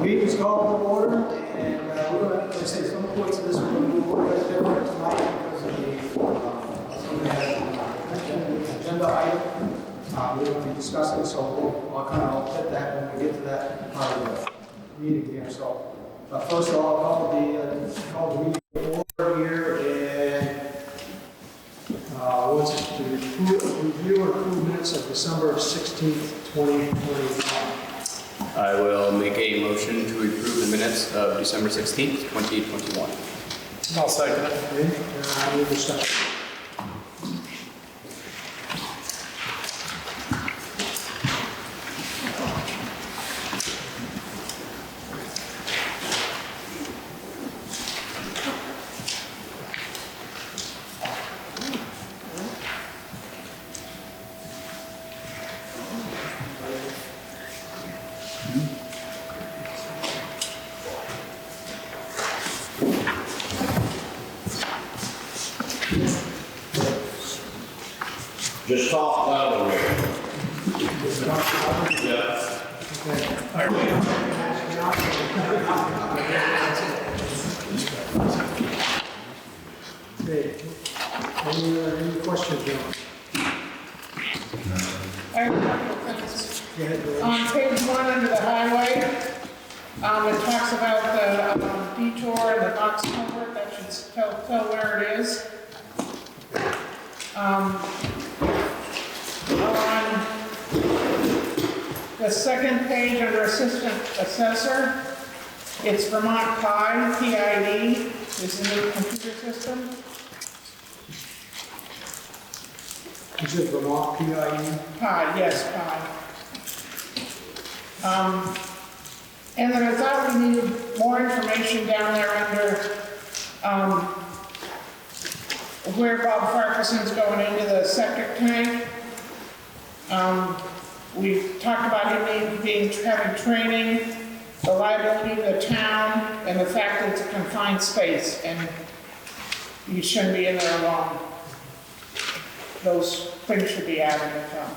Meeting's called to order, and we're going to, like I say, some points of this we're going to do a little bit different tonight because of the something has agenda item we're going to be discussing, so I'll kind of hit that when we get to that part of the meeting here. So, first of all, I'll call the meeting to order here, and what's it? To review or approve minutes of December 16th, 2021. I will make a motion to approve the minutes of December 16th, 2021. I'll second it. Okay, any discussion? Just talk louder. Yeah. Okay, any questions, John? I have a couple of things. Go ahead, George. On page 1 under the highway, it talks about the detour and the box culvert. That should tell where it is. On the second page under assistant assessor, it's Vermont PID, P-I-D, is the new computer system. Is it Vermont PIE? PI, yes, PI. And then I thought we needed more information down there under where Bob Farquharson's going into the septic tank. We talked about him having training, the liability of the town, and the fact that it's a confined space, and you shouldn't be in there alone. Those things should be added as well.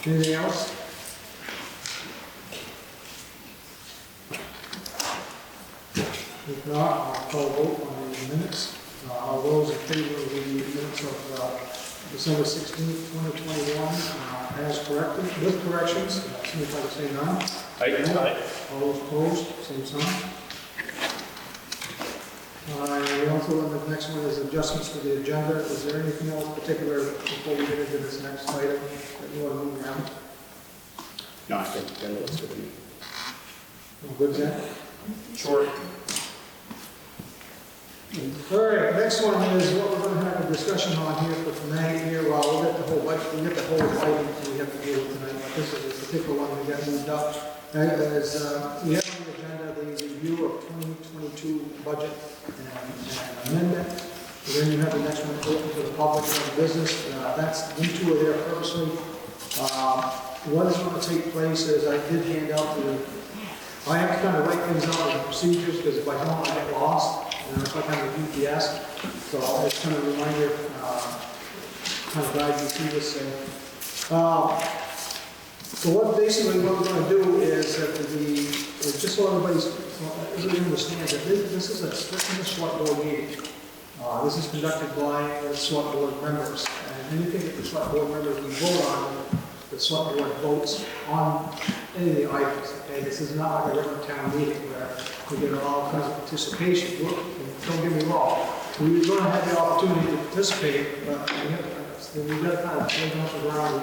Anything else? If not, I'll call vote on the minutes. All those in favor of the minutes of December 16th, 2021, as corrected, with corrections, signify by saying aye. Aye. All those opposed, same sign. And also, the next one is adjustments to the agenda. Is there anything else particular before we get into this next item that you want to move around? No, I think the agenda looks good to me. All good, Zach? Sure. All right, next one is what we're going to have a discussion on here for tonight here. Well, we'll get the whole item that we have to deal with tonight, but this is a particular one we got moved up. As we have on the agenda, the review of 2022 budget and amendment. And then you have the next one open to the public and business. These two are there purposely. What is going to take place is I did hand out I have to kind of write things out in procedures because if I don't, I get lost. And it's like having a GPS. So it's kind of a reminder, kind of guide you through this thing. So what basically what we're going to do is that just so everybody understands that this is a select board meeting. This is conducted by the select board members. And anything that the select board members we vote on, the select board votes on any of the items. Okay? This is not like a regular town meeting where we get all kinds of participation. Don't get me wrong. We're going to have the opportunity to participate, but we've got to kind of lay off the ground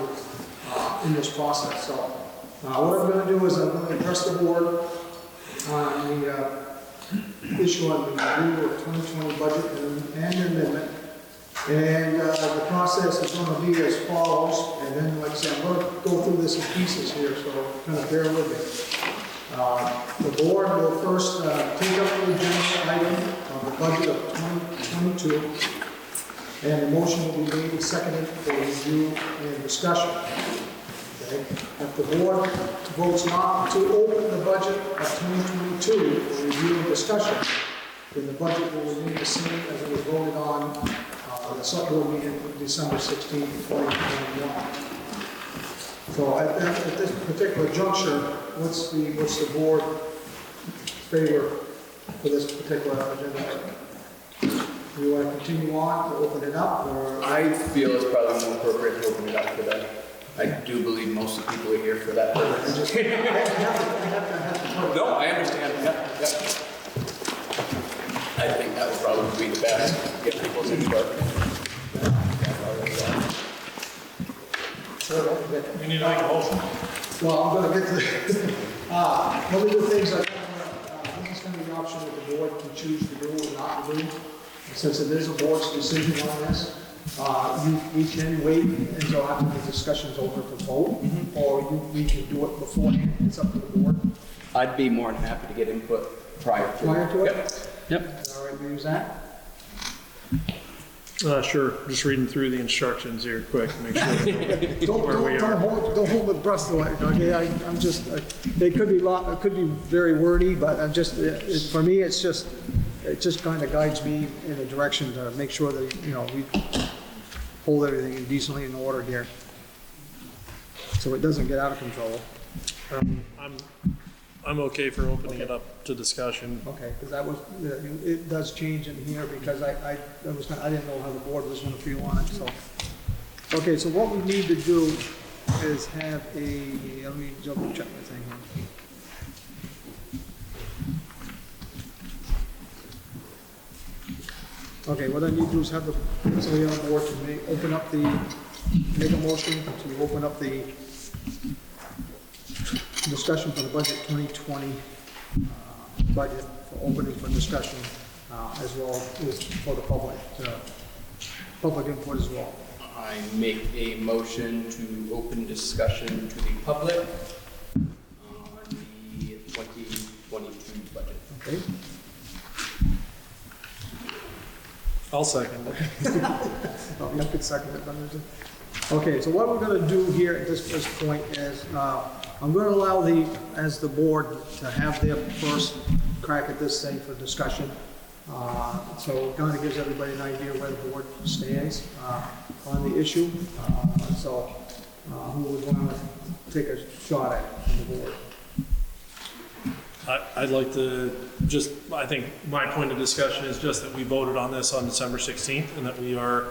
in this process. So what I'm going to do is I'm going to address the board on the issue on the review of 2020 budget and amendment. And the process is going to be as follows. And then, like I said, I'm going to go through this in pieces here, so kind of bear with me. The board will first take up the agenda item of the budget of 2022, and the motion will be made and seconded for review and discussion. Okay? If the board votes not to open the budget of 2022 for review and discussion, then the budget will remain the same as it was voted on the select board meeting December 16th, 2021. So at this particular juncture, what's the board favor for this particular agenda item? Do you want to continue on to open it up, or? I feel it's probably more appropriate to open it up for that. I do believe most of the people are here for that purpose. I have to. No, I understand, yep. I think that would probably be the best, get people's input. You need to make a motion? Well, I'm gonna get to, one of the things this is gonna be the option that the board can choose to do or not to do. Since it is a board's decision on this, we can wait until after the discussion's over to vote, or we can do it beforehand, it's up to the board. I'd be more than happy to get input prior to. Prior to it? Yep. All right, we use that? Sure, just reading through the instructions here quick, make sure. Don't hold the breath to it, okay? I'm just, they could be it could be very wordy, but I'm just, for me, it just kind of guides me in a direction to make sure that, we hold everything decently in order here. So it doesn't get out of control. I'm okay for opening it up to discussion. Okay, because that was, it does change in here because I didn't know how the board was gonna feel on it, so. Okay, so what we need to do is have let me double check my thing here. Okay, what I need to do is have somebody on board to make a motion to open up the discussion for the budget 2020 budget for opening for discussion as well as for the public input as well. I make a motion to open discussion to the public on the 2022 budget. Okay. I'll second it. Oh, you could second it, Benjamin. Okay, so what we're gonna do here at this point is, I'm gonna allow as the board to have their first crack at this thing for discussion. So it kind of gives everybody an idea where the board stands, on the issue. So, who would wanna take a shot at it from the board? I'd like to I think my point of discussion is just that we voted on this on December 16th and that we are,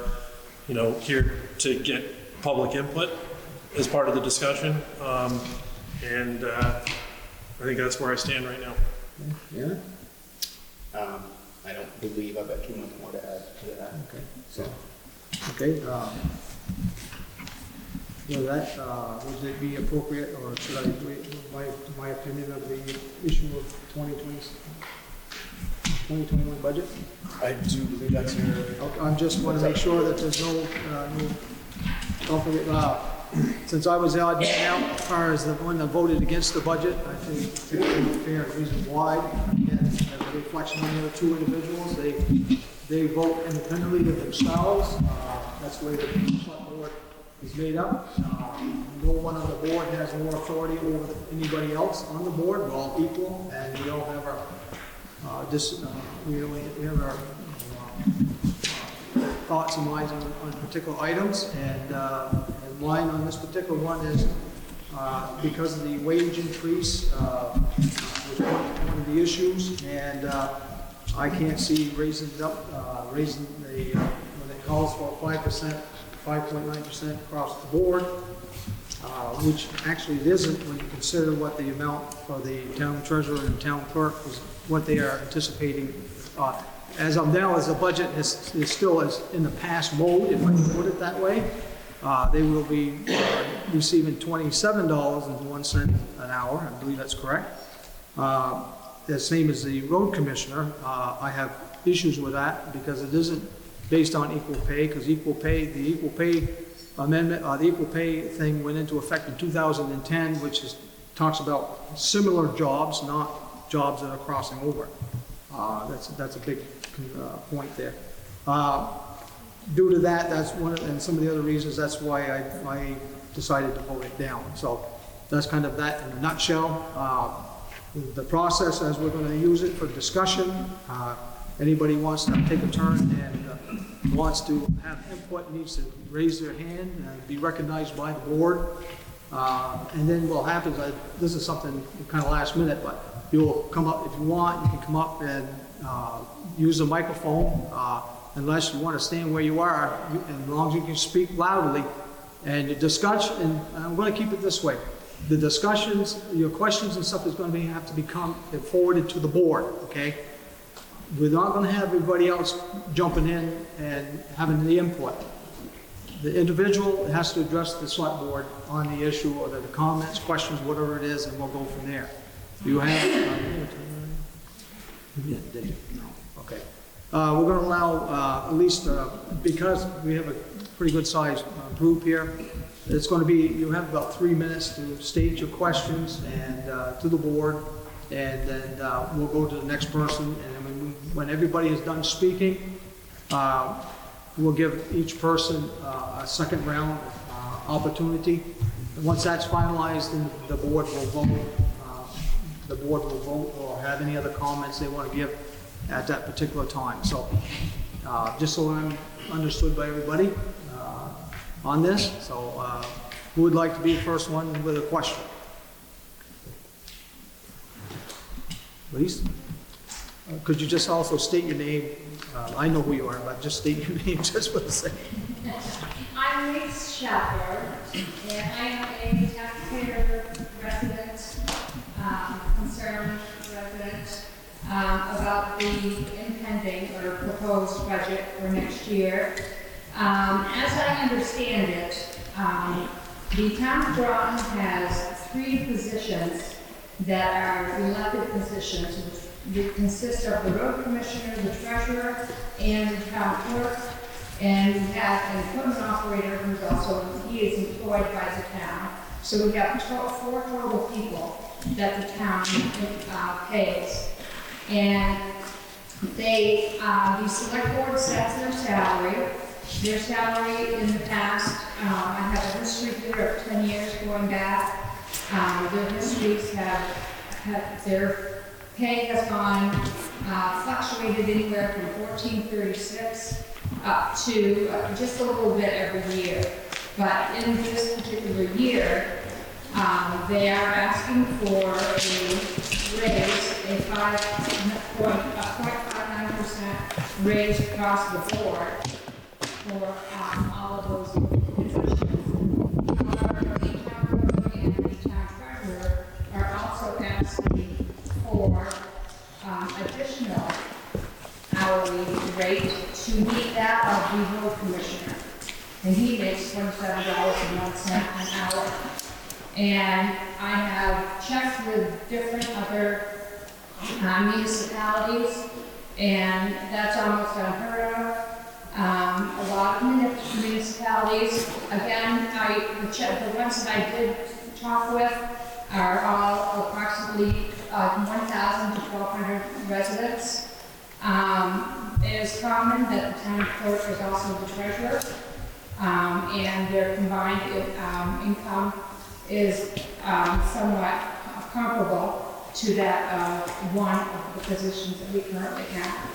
here to get public input as part of the discussion. And I think that's where I stand right now. Yeah? I don't believe I've got too much more to add to that. Okay, so, okay, that, would it be appropriate, or should I wait my opinion of the issue of 2021 budget? I do believe that's your. I just want to make sure that there's no conflict. Since I was the odd man out as far as the one that voted against the budget, I think it's fair and reason why. Again, as a reflection on the other two individuals, they vote independently of themselves. That's the way the select board is made up. No one on the board has more authority over anybody else on the board. We're all equal, and we all have our we have our thoughts and minds on particular items, and mine on this particular one is because of the wage increase was one of the issues, and I can't see raising the when it calls for 5%, 5.9% across the board, which actually it isn't when you consider what the amount for the town treasurer and town clerk was, what they are anticipating. As of now, as the budget is still in the pass mode, if I can put it that way, they will be receiving $27.01 an hour. I believe that's correct. The same as the road commissioner. I have issues with that because it isn't based on equal pay, because the equal pay amendment, the equal pay thing went into effect in 2010, which talks about similar jobs, not jobs that are crossing over. That's a big point there. Due to that, that's one, and some of the other reasons, that's why I decided to vote it down. So that's kind of that in a nutshell. The process, as we're going to use it for discussion, Anybody wants to take a turn and wants to have input needs to raise their hand and be recognized by the board. And then what happens, this is something kind of last minute, but you'll come up, if you want, you can come up and use the microphone, unless you want to stand where you are, as long as you can speak loudly. And the discussion, and I'm going to keep it this way, the discussions, your questions and stuff is going to have to become forwarded to the board, okay? We're not going to have everybody else jumping in and having the input. The individual has to address the select board on the issue or the comments, questions, whatever it is, and we'll go from there. You have, yeah, did you? No. Okay. We're going to allow at least, because we have a pretty good sized group here, it's going to be, you have about 3 minutes to state your questions and to the board, and then we'll go to the next person. And when everybody is done speaking, we'll give each person a second round opportunity. And once that's finalized, then the board will vote. The board will vote or have any other comments they want to give at that particular time. So just so I'm understood by everybody on this. So who would like to be the first one with a question? Please. Could you just also state your name? I know who you are, but just state your name just for the sake. I'm Lisa Shepherd, and I am a taxpayer resident, concerned resident about the impending or proposed budget for next year. As I understand it, the town of Groton has 3 positions that are elected positions, which consist of the road commissioner, the treasurer, and the town clerk. And we have an equipment operator who's also, he is employed by the town. So we have 4 total people that the town pays. And they, the select board sets their salary. Their salary in the past, I have a history here of 10 years going back. Their histories have their pay has gone, fluctuated anywhere from 1436 up to just a little bit every year. But in this particular year, they are asking for a raise, a 0.59% raise across the board for all of those positions. However, the town clerk and the town treasurer are also asking for additional hourly rate to meet that of the road commissioner. And he makes $27.01 an hour. And I have checked with different other municipalities, and that's almost unheard of. A lot of municipalities, again, the ones that I did talk with are all approximately 1,000 to 1,200 residents. It is common that the town clerk is also the treasurer, and their combined income is somewhat comparable to that of one of the positions that we currently have.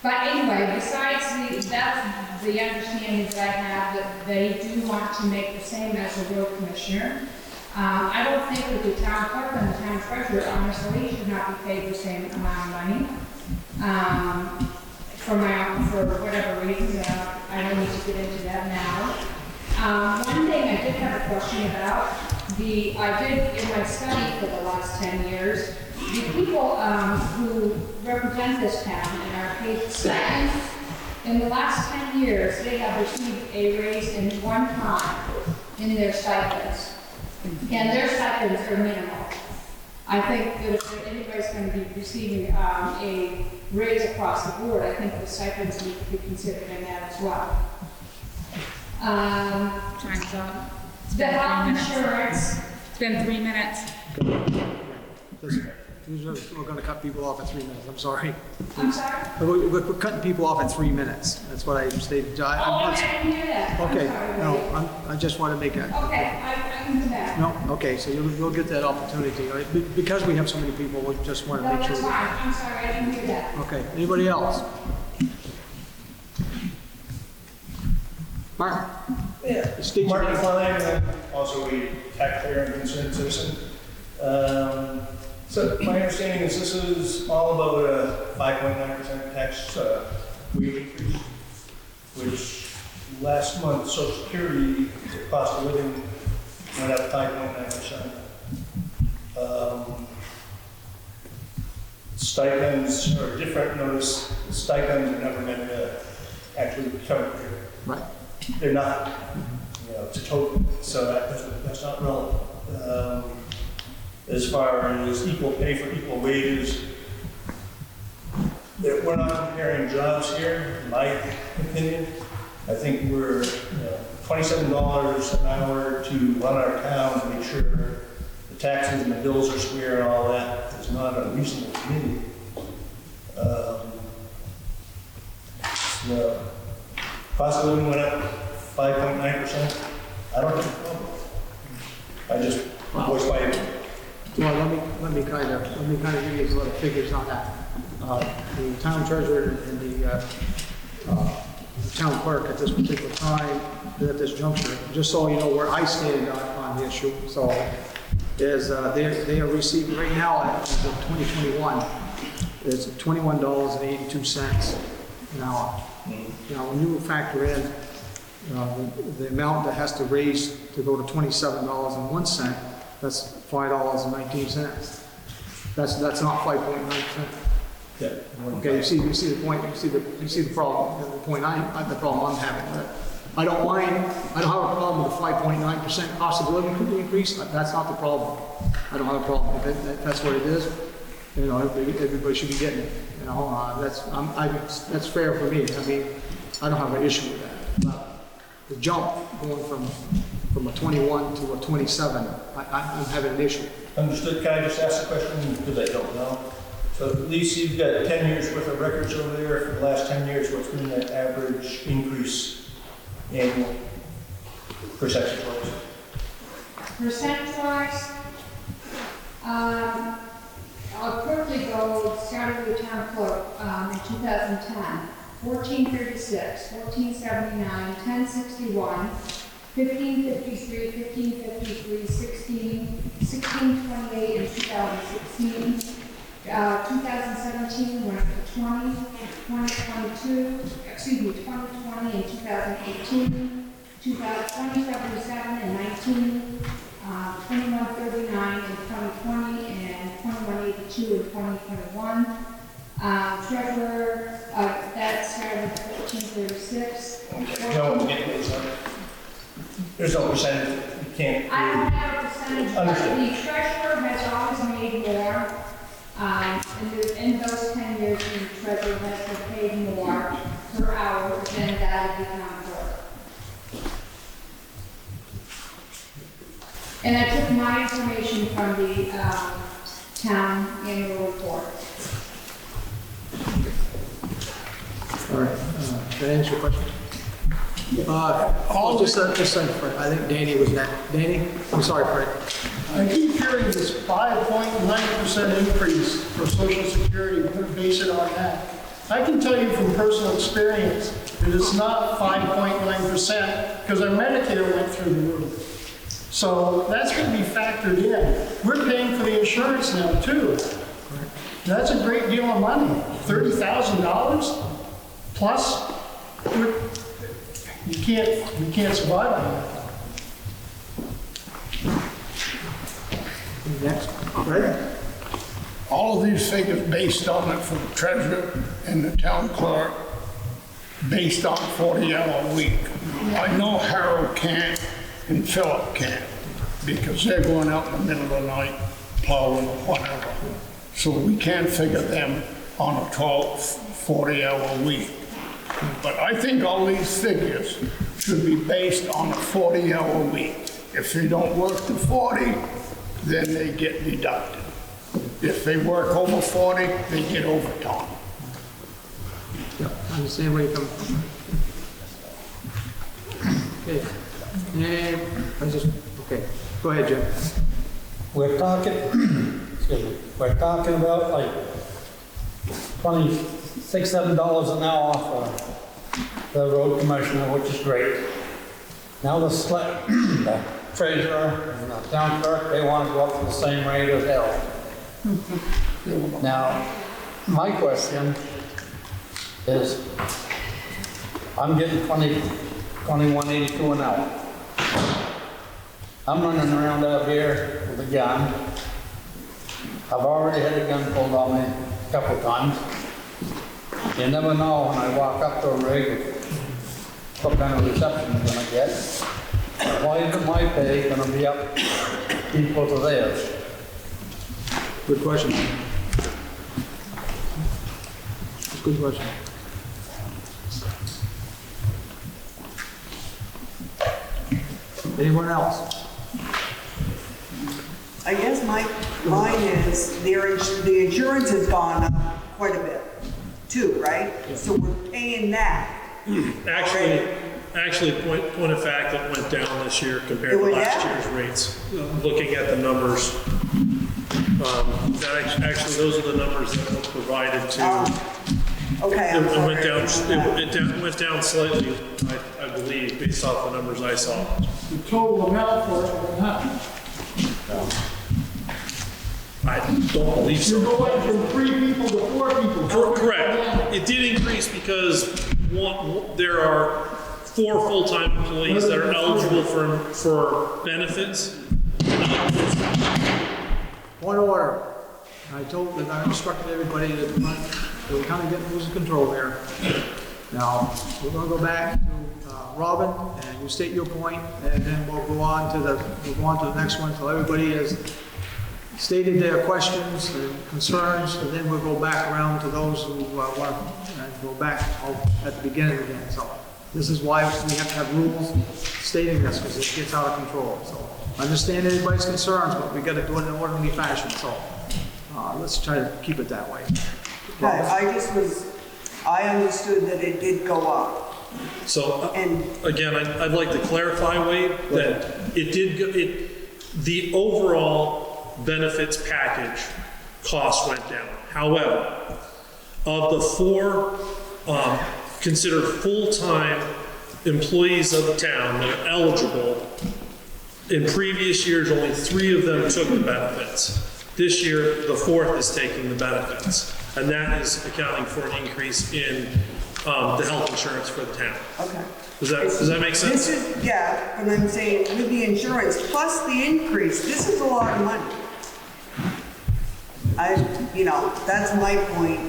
But anyway, besides that's the understanding that I have, that they do want to make the same as the road commissioner. I don't think that the town clerk and the town treasurer, honestly, should not be paid the same amount of money. For whatever reason, I don't need to get into that now. One thing I did have a question about, I did in my study for the last 10 years, the people who represent this town and are paid stipends, in the last 10 years, they have received a raise in one time in their stipends. And their stipends are minimal. I think that if anybody's going to be receiving a raise across the board, I think the stipends need to be considered in that as well. Time's up. The health insurance. It's been 3 minutes. We're going to cut people off at 3 minutes. I'm sorry. I'm sorry? We're cutting people off at 3 minutes. That's what I stated. I didn't hear that. Okay, I'm sorry, no, I just want to make a. Okay, can do that. No, okay, so you'll get that opportunity, all right? Because we have so many people, we just want to No, make that's sure. fine, I'm sorry, I didn't hear that. Okay, anybody else? Mark? Yeah, State your Mark name. Klein, and also a taxpayer and concerned citizen. So my understanding is this is all about a 5.9% tax wage increase, which last month Social Security cost of living went up 5.9%. Stipends are different. Notice stipends are never meant to actually cover it. Right. They're not, you know, it's a total, so that's not relevant. As far as equal pay for equal wages, we're not comparing jobs here, in my opinion. I think we're, $27 an hour to run our town and make sure the taxes and the bills are square and all that is not unreasonable to me. The cost of living went up 5.9%. I don't have a problem. I just voiced my opinion. Well, let me kind of give you a little figures on that. The town treasurer and the town clerk at this particular time, at this juncture, just so you know where I stand on the issue, so is they are receiving right now as of 2021 is $21.82 an hour. Now, when you factor in the amount that has to raise to go to $27.01, that's $5.19. That's not 5.9%. Yeah. Okay, you see the point, you see the problem, the problem I'm having with it. I don't have a problem with the 5.9% cost of living increase, that's not the problem. I don't have a problem with it, that's what it is. You know, everybody should be getting it, you know, that's fair for me. I mean, I don't have an issue with that. But the jump going from a 21 to a 27, I'm having an issue. Understood. Can I just ask a question, because I don't know? So at least you've got 10 years worth of records over there. For the last 10 years, what's been the average increase annual, percentage-wise? Percentage-wise, I'll quickly go, starting with town clerk, in 2010, 1436, 1479, 1061, 1553, 1553, 1628 in 2016, 2017 went up to 20, 2022, excuse me, 2020 and 2018, 2077 and 19, 2139 in 2020 and 2182 in 2021. Treasurer, that started at 1436. No one's getting those numbers. There's no percentage. You can't. I don't have a percentage, but Understood. the treasurer has always made more. In those 10 years, the treasurer has been paid more per hour than that of the town clerk. And I took my information from the town annual report. All right, did I answer your question? Just say, Fred, I think Danny was next. Danny, I'm sorry, Fred. I keep hearing this 5.9% increase for Social Security, we're going to base it on that. I can tell you from personal experience that it's not 5.9% because our Medicare went through the roof. So that's going to be factored in. We're paying for the insurance now too. That's a great deal of money, $30,000 plus. You can't survive on that. Next, Fred? All of these figures based on it for the treasurer and the town clerk, based on 40-hour week. I know Harold can't and Philip can't, because they're going out in the middle of the night plowing or whatever. So we can't figure them on a 40-hour week. But I think all these figures should be based on a 40-hour week. If they don't work to 40, then they get deducted. If they work over 40, they get overtime. Yeah, I understand where you're coming from. Okay. And I just, okay. Go ahead, Jim. We're talking, excuse me, we're talking about like $26, $7 an hour for the road commissioner, which is great. Now the the treasurer and the town clerk, they want to go up to the same rate as hell. Now, my question is, I'm getting $21.82 an hour. I'm running around out here with a gun. I've already had a gun pulled on me a couple of times. You never know when I walk up to a rig, what kind of reception I'm gonna get. Why isn't my pay gonna be up equal to theirs? Good question. Good question. Anyone else? I guess mine is, the insurance has gone up quite a bit too, right? So we're paying that. Actually, point of fact, it went down this year compared It to went last down? year's rates. Looking at the numbers, actually, those are the numbers that were provided to. Okay. I'm It went sorry. down, it went down slightly, I believe, based off the numbers I saw. The total amount for it went up. I don't believe You're so. going from 3 people to 4 people. Correct. It did increase because there are 4 full-time employees that are eligible for benefits. Point of order. I instructed everybody that we're kind of getting losing control here. Now, we're gonna go back to Robin, and you state your point, and then we'll go on to the next one, so everybody has stated their questions and concerns, and then we'll go back around to those who want to go back at the beginning again. So this is why we have to have rules stating this, because it gets out of control. So I understand everybody's concerns, but we got to do it in an orderly fashion. So let's try to keep it that way. I understood that it did go up. So, And- again, I'd like to clarify, Wade, that it did, the overall benefits package cost went down. However, of the 4 considered full-time employees of the town that are eligible, in previous years, only 3 of them took the benefits. This year, the 4th is taking the benefits, and that is accounting for an increase in the health insurance for the town. Okay. Does that make sense? Yeah, and I'm saying with the insurance plus the increase, this is a lot of money. That's my point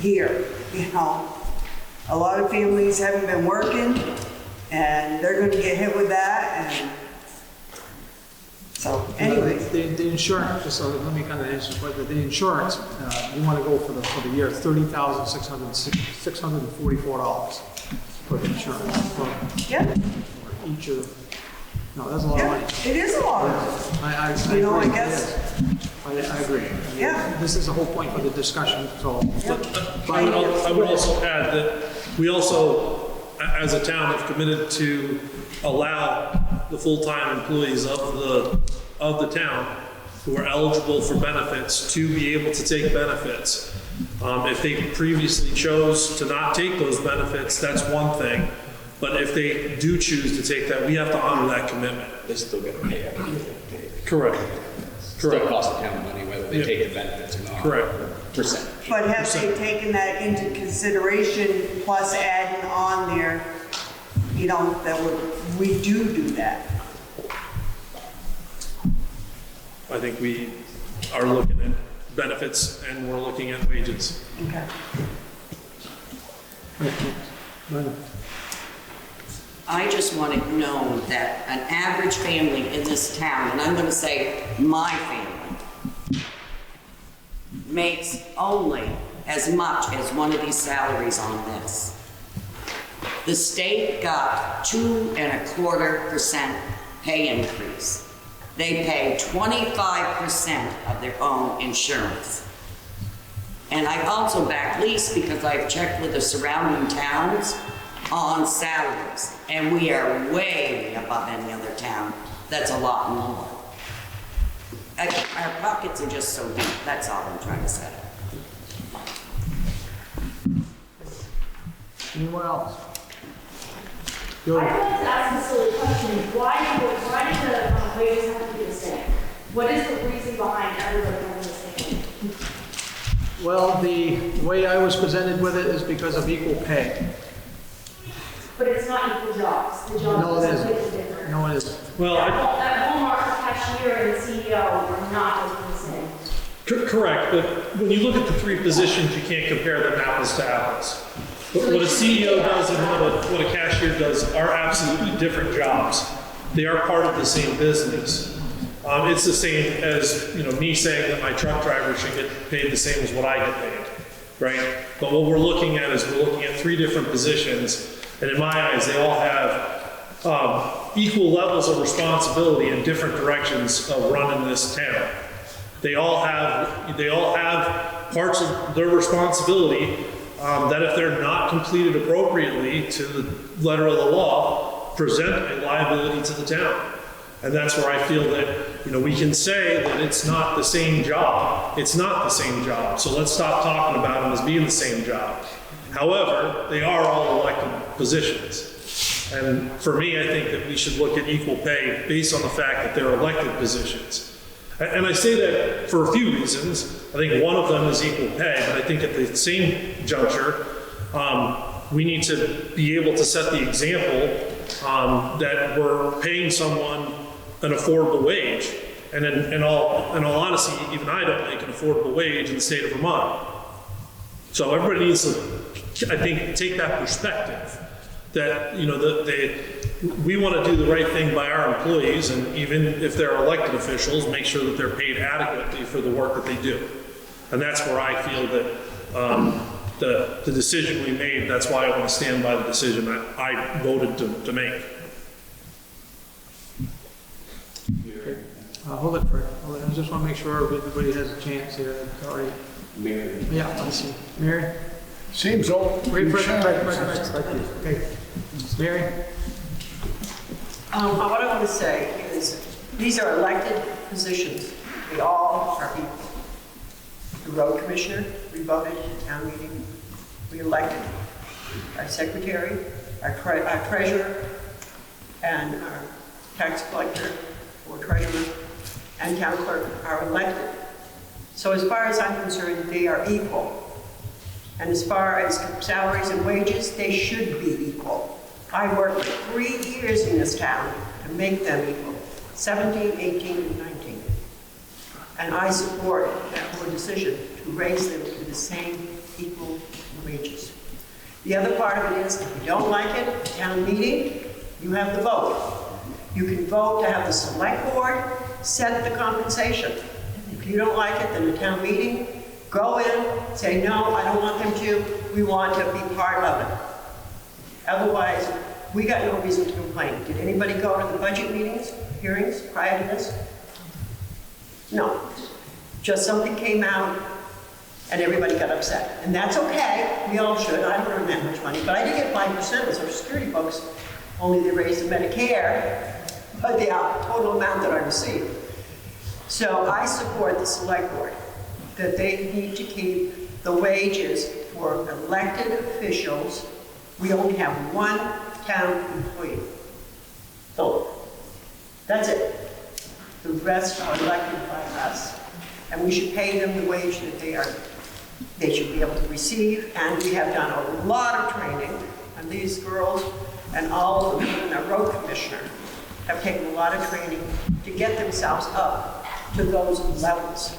here, A lot of families haven't been working, and they're gonna get hit with that, and so, anyway. The insurance, just so let me kind of answer, but the insurance, you want to go for the year, $30,644 for the insurance. Yeah, For each of, no, that's a lot of yeah, money. it is a lot. I I agree, guess. it is. I agree. Yeah. This is the whole point for the discussion, so. I would also add that we also, as a town, have committed to allow the full-time employees of the town who are eligible for benefits to be able to take benefits. If they previously chose to not take those benefits, that's one thing. But if they do choose to take that, we have to honor that commitment. They still get paid out of the pay. Correct. Still costs the town money whether they take the benefits or not. Correct. Percentage. But have they taken that into consideration, plus adding on there, that we do that? I think we are looking at benefits and we're looking at wages. Okay. I just want it known that an average family in this town, and I'm going to say my family, makes only as much as one of these salaries on this. The state got 2.25% pay increase. They pay 25% of their own insurance. And I also back lease because I've checked with the surrounding towns on salaries, and we are way above any other town that's a lot more. Our pockets are just so deep, that's all I'm trying to say. Anyone else? I'd like to ask a silly question. Why do the wages have to be the same? What is the reason behind everybody having the same? Well, the way I was presented with it is because of equal pay. But it's not equal jobs. The jobs No, it are isn't. completely different. No, it isn't. Well, At Walmart, the cashier and the CEO are not making the same. correct, but when you look at the three positions, you can't compare them apples to apples. What a CEO does and what a cashier does are absolutely different jobs. They are part of the same business. It's the same as, me saying that my truck driver should get paid the same as what I get paid, right? But what we're looking at is we're looking at three different positions, and in my eyes, they all have equal levels of responsibility in different directions of running this town. They all have parts of their responsibility that if they're not completed appropriately to the letter of the law, present a liability to the town. And that's where I feel that, we can say that it's not the same job. It's not the same job. So let's stop talking about them as being the same job. However, they are all elected positions. And for me, I think that we should look at equal pay based on the fact that they're elected positions. And I say that for a few reasons. I think one of them is equal pay, but I think at the same juncture, we need to be able to set the example that we're paying someone an affordable wage. And in all honesty, even I don't make an affordable wage in the state of Vermont. So everybody needs to, I think, take that perspective that, we want to do the right thing by our employees, and even if they're elected officials, make sure that they're paid adequately for the work that they do. And that's where I feel that the decision we made, that's why I want to stand by the decision that I voted to make. Hold it, Fred. Hold it. I just want to make sure everybody has a chance here. Sorry. Mary. Yeah, I see. Mary? Seems all. Wait, Fred. Okay. Mary? What I want to say is, these are elected positions. We all are equal. The road commissioner, we voted at town meeting. We elected our secretary, our treasurer, and our tax collector, or treasurer, and town clerk are elected. So as far as I'm concerned, they are equal. And as far as salaries and wages, they should be equal. I worked 3 years in this town to make them equal, 17, 18, and 19. And I support that board decision to raise them to the same equal wages. The other part of it is, if you don't like it, at town meeting, you have the vote. You can vote to have the select board set the compensation. If you don't like it, then the town meeting, go in, say, no, I don't want them to, we want to be part of it. Otherwise, we got no reason to complain. Did anybody go to the budget meetings, hearings prior to this? No. Just something came out and everybody got upset. And that's okay, we all should. I don't earn that much money, but I did get 5% of Social Security folks, only they raised the Medicare, but the total amount that I received. So I support the select board, that they need to keep the wages for elected officials. We only have one town employee. So that's it. The rest are elected by us. And we should pay them the wage that they should be able to receive. And we have done a lot of training. And these girls and all of them, and our road commissioner, have taken a lot of training to get themselves up to those levels.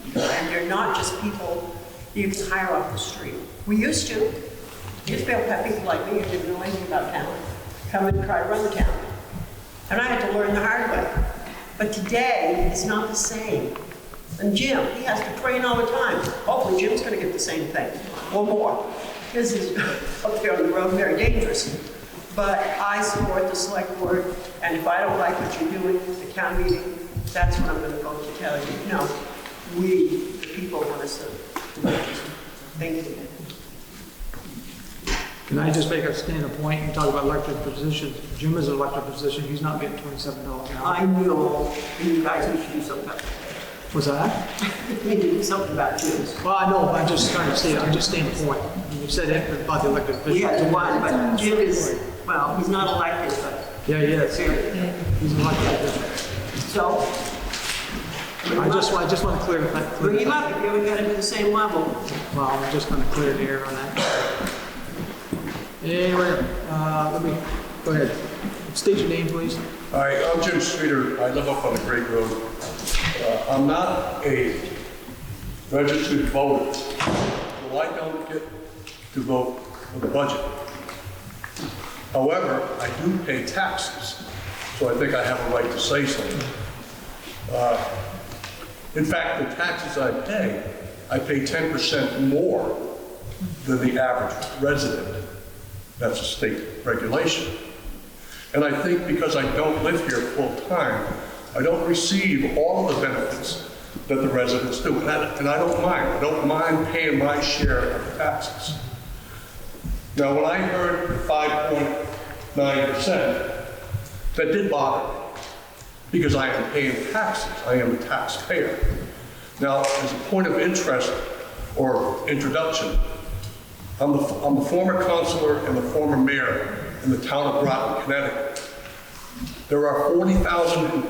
And they're not just people you can hire off the street. We used to be able to have people like me who didn't know anything about town come and try to run the town. And I had to learn the hard way. But today, it's not the same. And Jim, he has to train all the time. Hopefully Jim's gonna get the same thing, or more. This is up there on the road, very dangerous. But I support the select board, and if I don't like what you're doing at the town meeting, that's when I'm gonna go to tell you, no, we, the people, want us to do this. Thank you. Can I just make a standing point and talk about elected positions? Jim is an elected position, he's not getting $27 an hour. I know, you guys need to do something about that. Was that? You need to do something about Jim's. Well, I know, but I'm just trying to say, I'm just stating the point. You said it about the elected officials. We had one, but Jim is, well, he's not elected, but Yeah, he is. He's an elected official. so. I just want to clear Bring him up if you haven't got him to the same level. Well, I'm just going to clear the air on that. Anyway, let me, go ahead. State your name, please. Hi, I'm Jim Streeter. I live up on the Great Road. I'm not a registered voter, so I don't get to vote for the budget. However, I do pay taxes, so I think I have a right to say something. In fact, the taxes I pay 10% more than the average resident. That's a state regulation. And I think because I don't live here full-time, I don't receive all of the benefits that the residents do. And I don't mind. I don't mind paying my share of taxes. Now, when I heard 5.9%, that did bother me, because I am paying taxes. I am a taxpayer. Now, as a point of interest or introduction, I'm the former councilor and the former mayor in the town of Groton, Connecticut. There are 40,000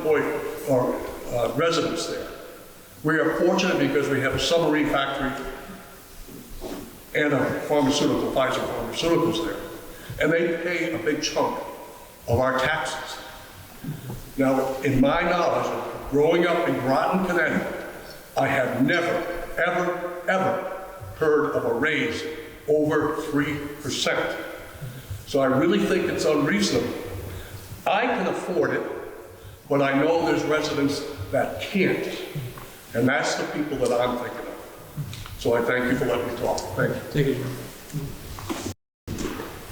residents there. We are fortunate because we have a submarine factory and a pharmaceutical, Pfizer Pharmaceuticals there. And they pay a big chunk of our taxes. Now, in my knowledge of growing up in Groton, Connecticut, I have never, ever, ever heard of a raise over 3%. So I really think it's unreasonable. I can afford it, but I know there's residents that can't. And that's the people that I'm thinking of. So I thank you for letting me talk. Thank you. Thank you.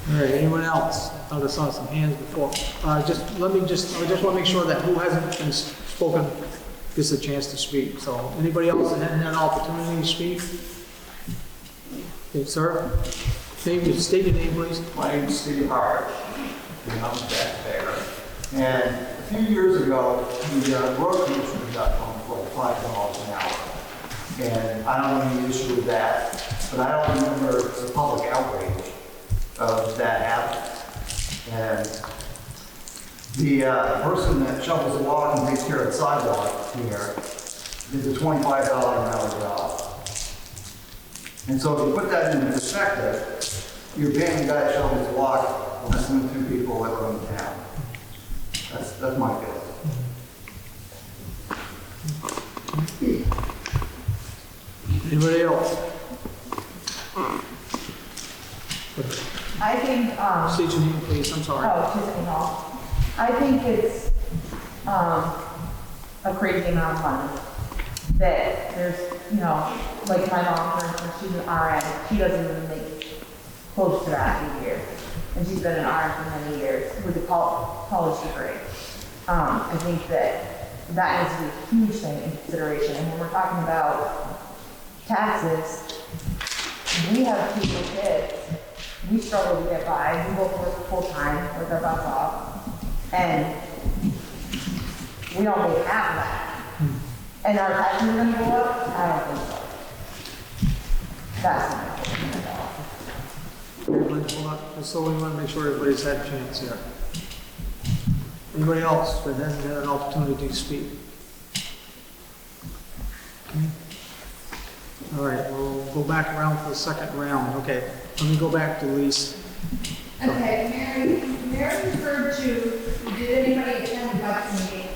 All right, anyone else? I thought I saw some hands before. I just want to make sure that who hasn't been spoken gets a chance to speak. So anybody else that hasn't had an opportunity to speak? Okay, sir. State your name, please. My name is Steve Howard, and I'm a taxpayer. And a few years ago, the road commissioner got home for $5 an hour. And I don't have any issue with that, but I don't remember the public outrage of that happening. And the person that shovels the walk and takes care of the sidewalk here is a $25 an hour job. And so if you put that into perspective, you're paying the guy that shovels the walk less than 2 people that run the town. That's my feeling. Anybody else? I think, State your name, please. I'm sorry. oh, Tiffany Hall. I think it's, a crazy amount of money that there's, like my mom, for instance, she's an RN, she doesn't even make close to that a year. And she's been an RN for many years with a college degree. I think that needs to be a huge thing in consideration. And when we're talking about taxes, we have 2 little kids. We struggle to get by. We both work full-time with our butts off. And we don't make half of that. And our taxes are going to go up? I don't think so. That's my opinion. Everybody, hold on. So we want to make sure everybody's had a chance here. Anybody else that hasn't had an opportunity to speak? Okay. All right, we'll go back around for the second round. Okay, let me go back to Lise. Okay, Mary referred to, did anybody attend the budget meeting?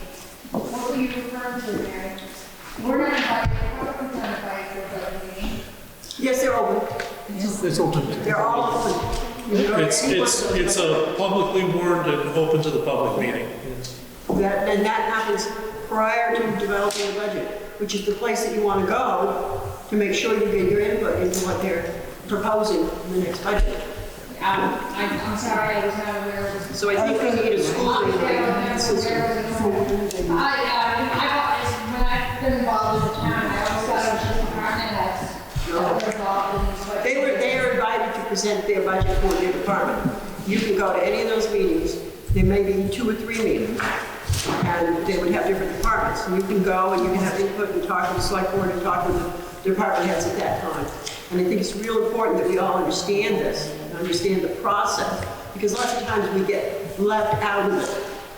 What were you referring to, Mary? We're not invited, how are we not invited to a budget meeting? Yes, they're open. It's open. They're all open. It's a publicly warned and open to the public meeting. And that happens prior to developing the budget, which is the place that you want to go to make sure you get your input into what they're proposing in the next budget. I'm sorry, I was not aware of this. So I think we need a schooling system. When I've been involved in the town, I always thought it was just department heads that were involved in this. They are invited to present their budget for their department. You can go to any of those meetings, there may be 2 or 3 meetings, and they would have different departments. And you can go and you can have input and talk to the select board and talk with the department heads at that time. And I think it's real important that we all understand this, and understand the process, because lots of times we get left out of it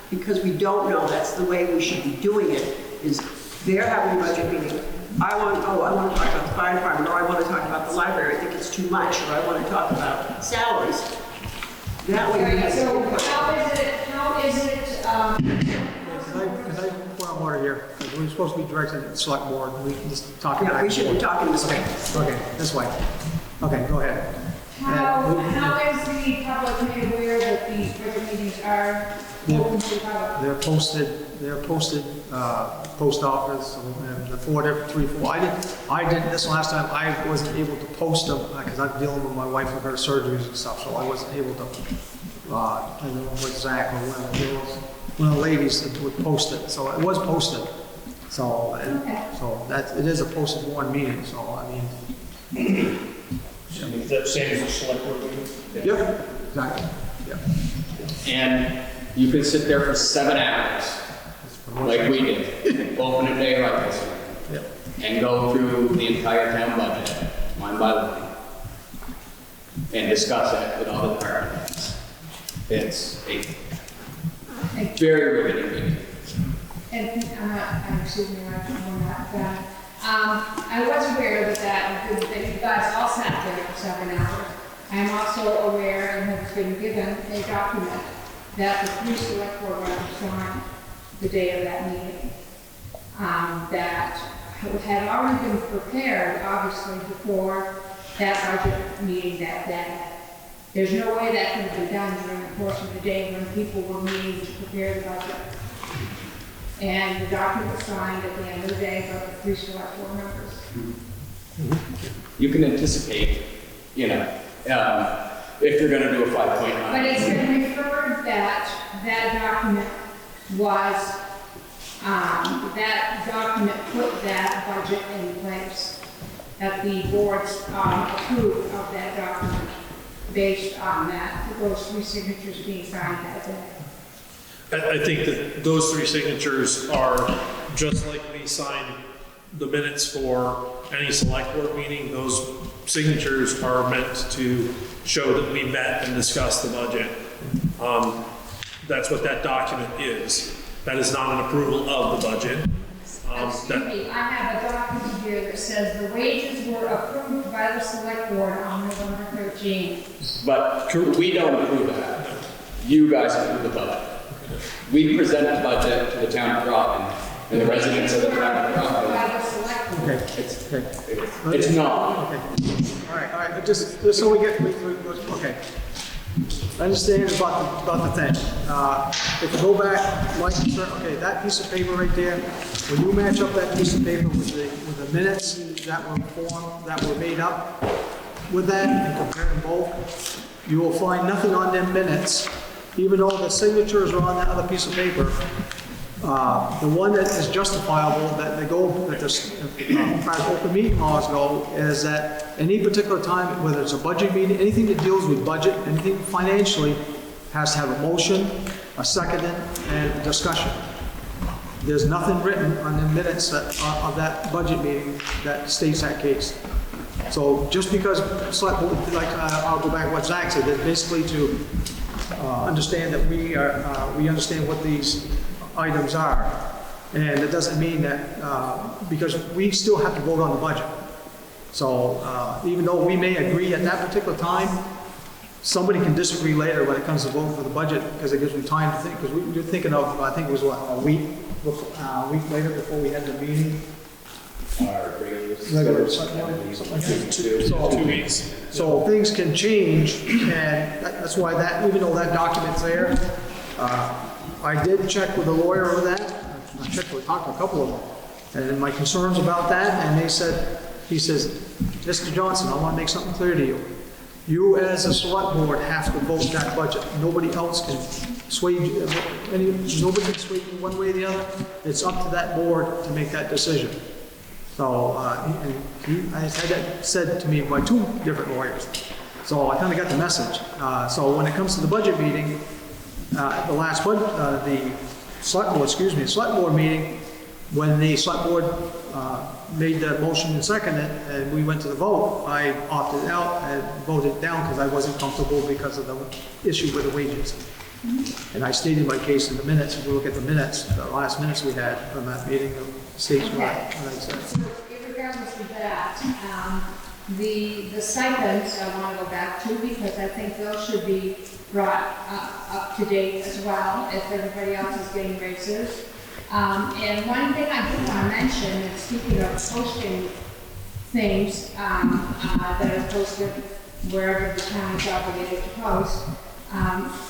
because we don't know that's the way we should be doing it, is they're having a budget meeting. I want to talk about the fire department, or I want to talk about the library, I think it's too much, or I want to talk about salaries. That way we have So input. how is it, Can I point out order here? Because we're supposed to be directed at the select board, we can just talk about it. Yeah, we should be talking this way. Okay, this way. Okay, go ahead. how is the public made aware that these budget meetings are open to the public? They're posted, post office, and the 3, 4. I didn't, this last time, I wasn't able to post them, because I'm dealing with my wife with her surgeries and stuff, so I wasn't able to, I don't know with Zach or one of the ladies that would post it, so it was posted. So, so it is a posted warned meeting, so I mean. Is that same as a select board meeting? Yep, exactly, yep. And you could sit there for 7 hours, like we did, open a day like this one, and go through the entire town budget, line by line, and discuss it with all the department heads. It's a very riveting meeting. And excuse me, I'm not done. I was aware that you guys all sat there for 7 hours. I am also aware and have been given a document that the 3 select board reps signed the day of that meeting. That had already been prepared, obviously, before that budget meeting that day. There's no way that can be done during the course of the day when people were meeting to prepare the budget. And the document was signed at the end of the day by the 3 select board members. You can anticipate, if you're going to do a 5.9. But it's been referred that document was, that document put that budget in place. That the boards approved of that document based on that, those 3 signatures being signed that day. I think that those 3 signatures are just like we sign the minutes for any select board meeting. Those signatures are meant to show that we met and discussed the budget. That's what that document is. That is not an approval of the budget. Excuse me, I have a document here that says the wages were approved by the select board on November 13th. But we don't approve that. You guys approve the budget. We present the budget to the town of Groton and the residents of the town of Groton. By the select board. Okay. It's not. Okay. All right, just so we get, okay. I understand about the thing. If you go back, like, okay, that piece of paper right there, when you match up that piece of paper with the minutes that were formed, that were made up with that, and compare them both, you will find nothing on them minutes, even though the signatures are on that other piece of paper. The one that is justifiable, that they go, that as open meeting laws go, is that any particular time, whether it's a budget meeting, anything that deals with budget, anything financially, has to have a motion, a second, and a discussion. There's nothing written on the minutes of that budget meeting that states that case. So just because, like I'll go back to what Zach said, that basically to understand that we understand what these items are. And it doesn't mean that, because we still have to vote on the budget. So even though we may agree at that particular time, somebody can disagree later when it comes to voting for the budget, because it gives them time to think, because you're thinking of, I think it was what, a week later before we had the meeting. Regular, something like that. 2 weeks. So things can change, and that's why that, even though that document's there, I did check with a lawyer over that. I talked to a couple of them, and my concerns about that, and he says, Mr. Johnson, I want to make something clear to you. You as a select board have to vote that budget. Nobody else can sway you, nobody can sway you one way or the other. It's up to that board to make that decision. So, I had that said to me by 2 different lawyers. So I kind of got the message. So when it comes to the budget meeting, the select board meeting, when the select board made the motion and seconded it, and we went to the vote, I opted out and voted down because I wasn't comfortable because of the issue with the wages. And I stated my case in the minutes. If you look at the minutes, the last minutes we had from that meeting, it states what I said. So regardless of that, the stipends I want to go back to because I think those should be brought up to date as well if everybody else is getting raises. And one thing I do want to mention is speaking of posting things that are posted wherever the town is obligated to post.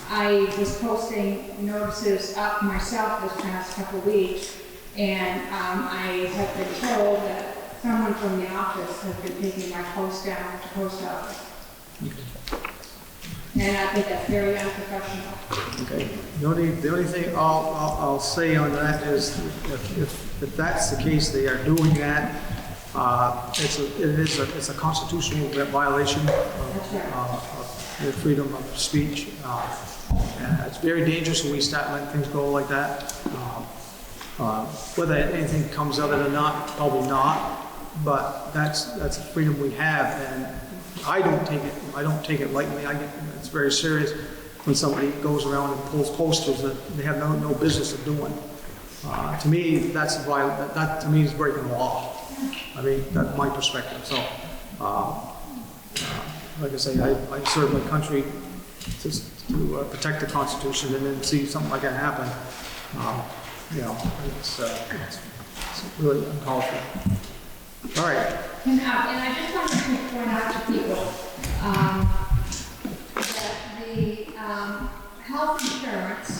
I was posting notices up myself this past couple of weeks, and I have been told that someone from the office has been taking my post down to post office. And I think that's very unprofessional. Okay. The only thing I'll say on that is if that's the case, they are doing that. It's a constitutional violation of the freedom of speech. And it's very dangerous when we start letting things go like that. Whether anything comes of it or not, probably not. But that's a freedom we have, and I don't take it lightly. It's very serious when somebody goes around and pulls posters that they have no business of doing. To me, that's that to me is breaking the law. I mean, that's my perspective. So, like I say, I serve my country to protect the Constitution, and then see something like that happen. It's really uncalled for. All right. And I just wanted to point out to people that the health insurance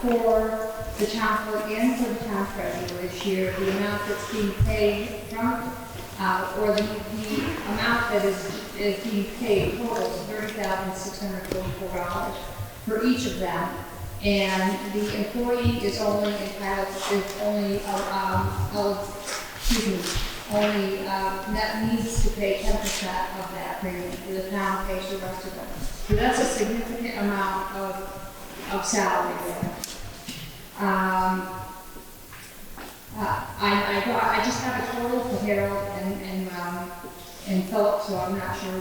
for the town clerk and for the town treasurer this year, the amount that's being paid from, or the amount that is being paid total is $30,644 for each of them. And the employee is only entitled, that needs to pay 10% of that premium, the town pays the rest of it. So that's a significant amount of salary there. I just have a total for Harold and Philip, so I'm not sure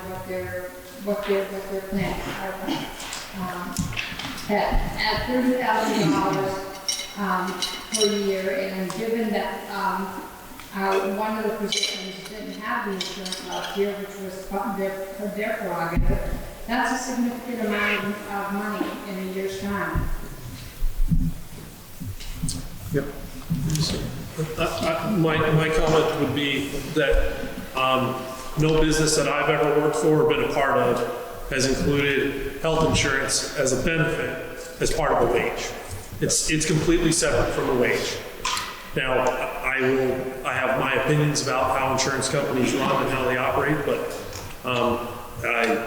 what their plans are. At $30,000 per year, and given that one of the positions didn't have the insurance last year, which was their prerogative, that's a significant amount of money in a year's time. Yep. My comment would be that no business that I've ever worked for or been a part of has included health insurance as a benefit as part of a wage. It's completely separate from a wage. Now, I have my opinions about how insurance companies run and how they operate, but I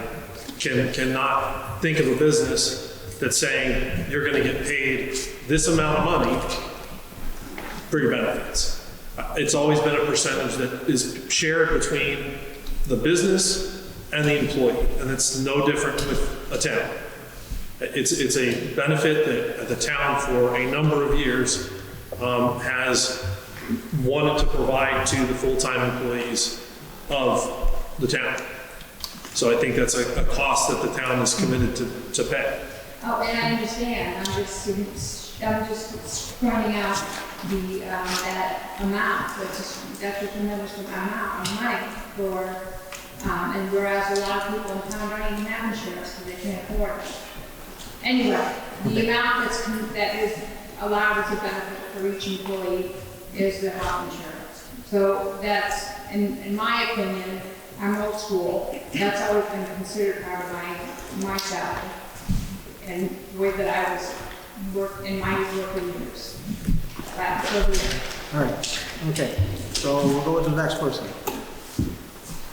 cannot think of a business that's saying you're going to get paid this amount of money for your benefits. It's always been a percentage that is shared between the business and the employee, and it's no different with a town. It's a benefit that the town for a number of years has wanted to provide to the full-time employees of the town. So I think that's a cost that the town is committed to pay. Oh, and I understand. I'm just pointing out that amount. That's a tremendous amount of money for. And whereas a lot of people in town don't even have insurance because they can't afford it. Anyway, the amount that is allowed as a benefit for each employee is the health insurance. So that's, in my opinion, I'm old school. That's always been considered part of my salary and the way that I was in my working years. All right. Okay. So we'll go to the next person.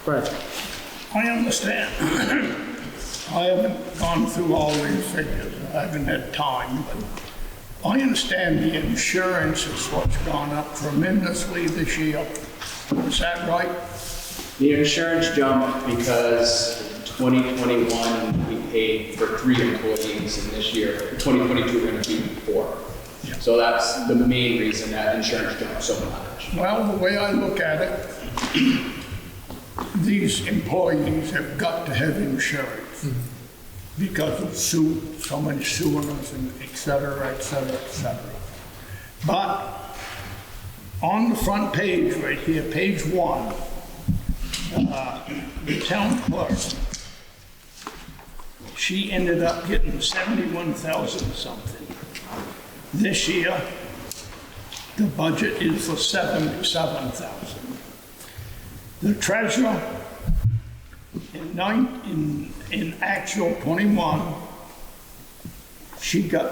Fred. I understand. I haven't gone through all these figures. I haven't had time, but I understand the insurance is what's gone up tremendously this year. Is that right? The insurance jumped because 2021, we paid for 3 employees, and this year, for 2022, we're gonna do 4. So that's the main reason that insurance jumped so much. Well, the way I look at it, these employees have got to have insurance because of someone suing us and et cetera, et cetera, et cetera. But on the front page right here, page 1, the town clerk, she ended up getting 71,000 something. This year, the budget is for 77,000. The treasurer, in actual 21, she got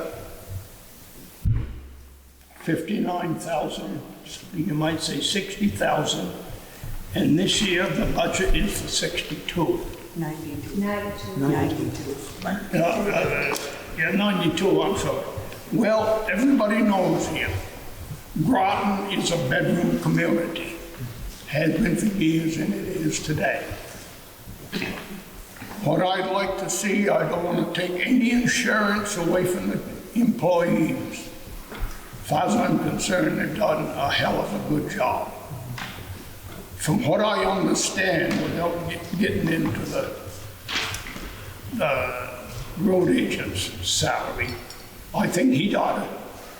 59,000, you might say 60,000, and this year the budget is for 62. 92. 92. Yeah, 92, I'm sorry. Well, everybody knows here, Groton is a bedroom community. Has been for years and it is today. What I'd like to see, I don't want to take any insurance away from the employees. As far as I'm concerned, they've done a hell of a good job. From what I understand, without getting into the road agent's salary, I think he'd ought to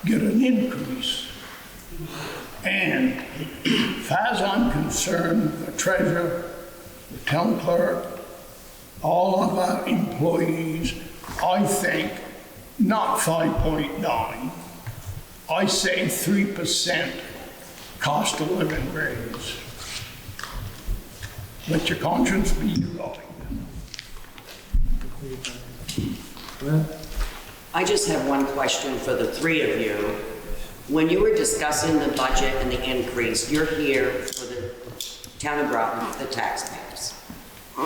get an increase. And as far as I'm concerned, the treasurer, the town clerk, all of our employees, I think, not 5.9, I say 3% cost of living raise. Let your conscience be your guide. I just have one question for the 3 of you. When you were discussing the budget and the increase, you're here for the town of Groton, the taxpayers.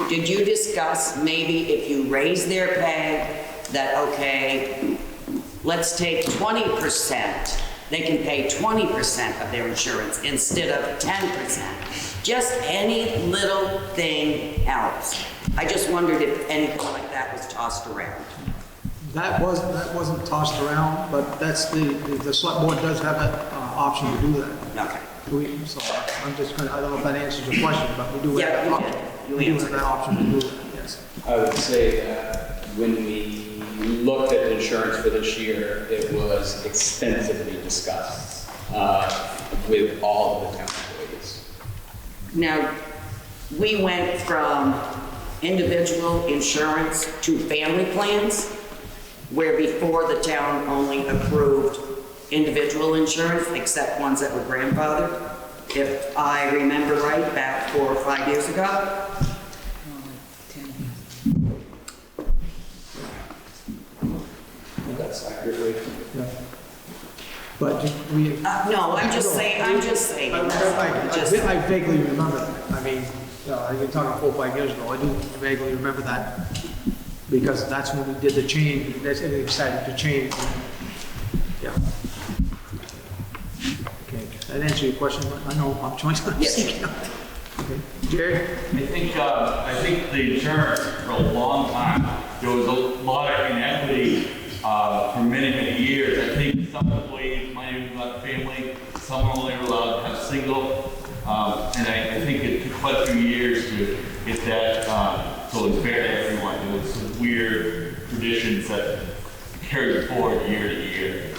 Did you discuss maybe if you raise their pay, that, okay, let's take 20%, they can pay 20% of their insurance instead of 10%. Just any little thing helps. I just wondered if anything like that was tossed around. That wasn't tossed around, but that's the select board does have that option to do that. Okay. So I'm just gonna, I don't know if that answers your question, but we do Yeah, have, you did. You we do have answered that it. option to do that, yes. I would say that when we looked at insurance for this year, it was extensively discussed with all of the town employees. Now, we went from individual insurance to family plans, where before the town only approved individual insurance, except ones that were grandfathered. If I remember right, back 4 or 5 years ago. That's accurate. Yeah. But we. No, I'm just saying. I vaguely remember that. I mean, you're talking 4 or 5 years ago. I do vaguely remember that because that's when we did the change. That's when we decided to change. Yeah. Okay. That answer your question? I know I'm trying to understand. Okay. Jerry? I think the insurance for a long time, there was a lot of inequity for many, many years. I think some employees might have got family, some only were allowed to have single. And I think it took quite a few years to get that so it's fair to everyone. There was some weird traditions that carried forward year to year.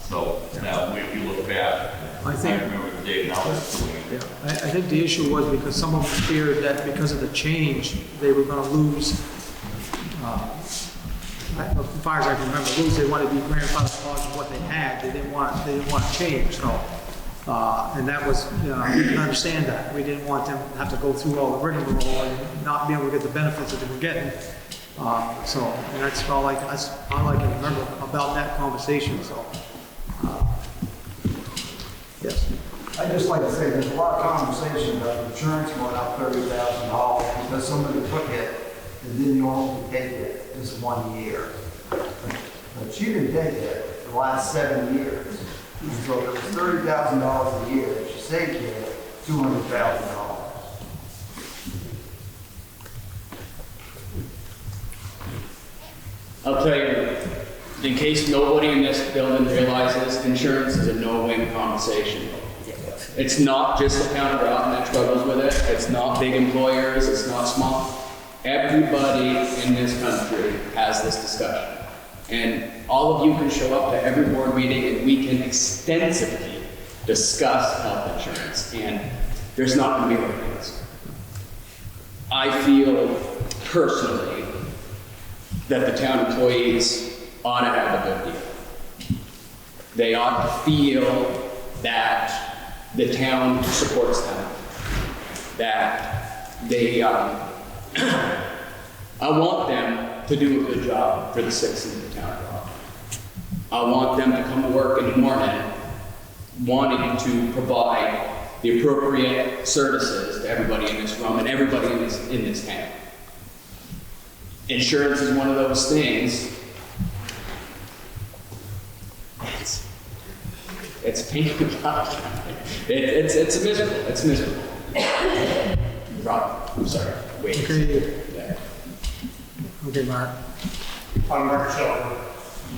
So now if you look back, I remember the day now it's the way. Yeah, I think the issue was because some of them feared that because of the change, they were going to lose, as far as I can remember, they wanted to be grandfathered clause of what they had. They didn't want to change. So, and that was, we can understand that. We didn't want them to have to go through all the rigmarole and not be able to get the benefits that they were getting. So, and that's all I can remember about that conversation. So, yes. I'd just like to say, there's a lot of conversation about insurance going up $30,000 because somebody took it and didn't normally take it this 1 year. But she didn't take it the last 7 years. So it was $30,000 a year. She saved it $200,000. I'll tell you, in case nobody in this building realizes, insurance is a no-win conversation. It's not just the town of Groton that struggles with it. It's not big employers, it's not small. Everybody in this country has this discussion. And all of you can show up to every board meeting and we can extensively discuss health insurance. And there's not going to be arguments. I feel personally that the town employees ought to have a good deal. They ought to feel that the town supports them, that they, I want them to do a good job for the citizens of the town of Groton. I want them to come to work in the morning wanting to provide the appropriate services to everybody in this room and everybody in this town. Insurance is one of those things. It's painful. It's miserable. It's miserable. Rob, I'm sorry. Wait. Okay. Yeah. Okay, Mark. I'm Mark Shelton.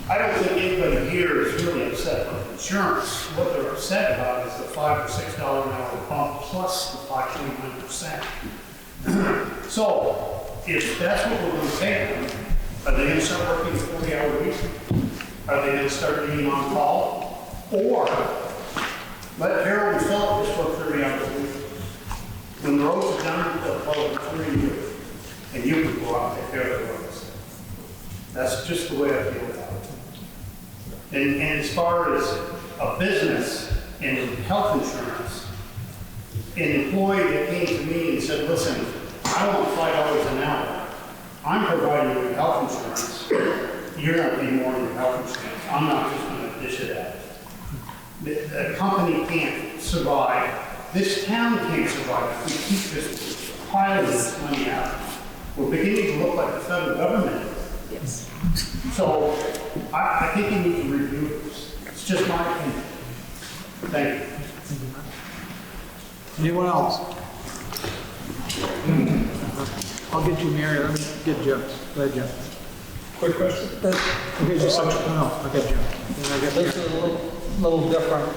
I don't think anybody here is really upset with insurance. What they're upset about is the $5 or $6 an hour bump plus the 5.9%. So, if that's what we're going to pay them, are they going to start working a 40-hour week? Are they going to start being on call? Or let Harold and Philip just work 30 hours a week. When the roads are done, they'll close it for you, and you can go out and take care of the roads. That's just the way I feel about it. And as far as a business and health insurance, an employee that came to me and said, listen, I want $5 an hour. I'm providing you health insurance. You're going to pay more than your health insurance. I'm not just going to dish it out. The company can't survive. This town can't survive if we keep just piling this money out. We're beginning to look like the federal government. Yes. So I think you need to review this. It's just my opinion. Thank you. Anyone else? I'll get you, Mary. Let me get Jim. Go ahead, Jim. Quick question. Okay, just no, I got Jim. Then I got This is a little different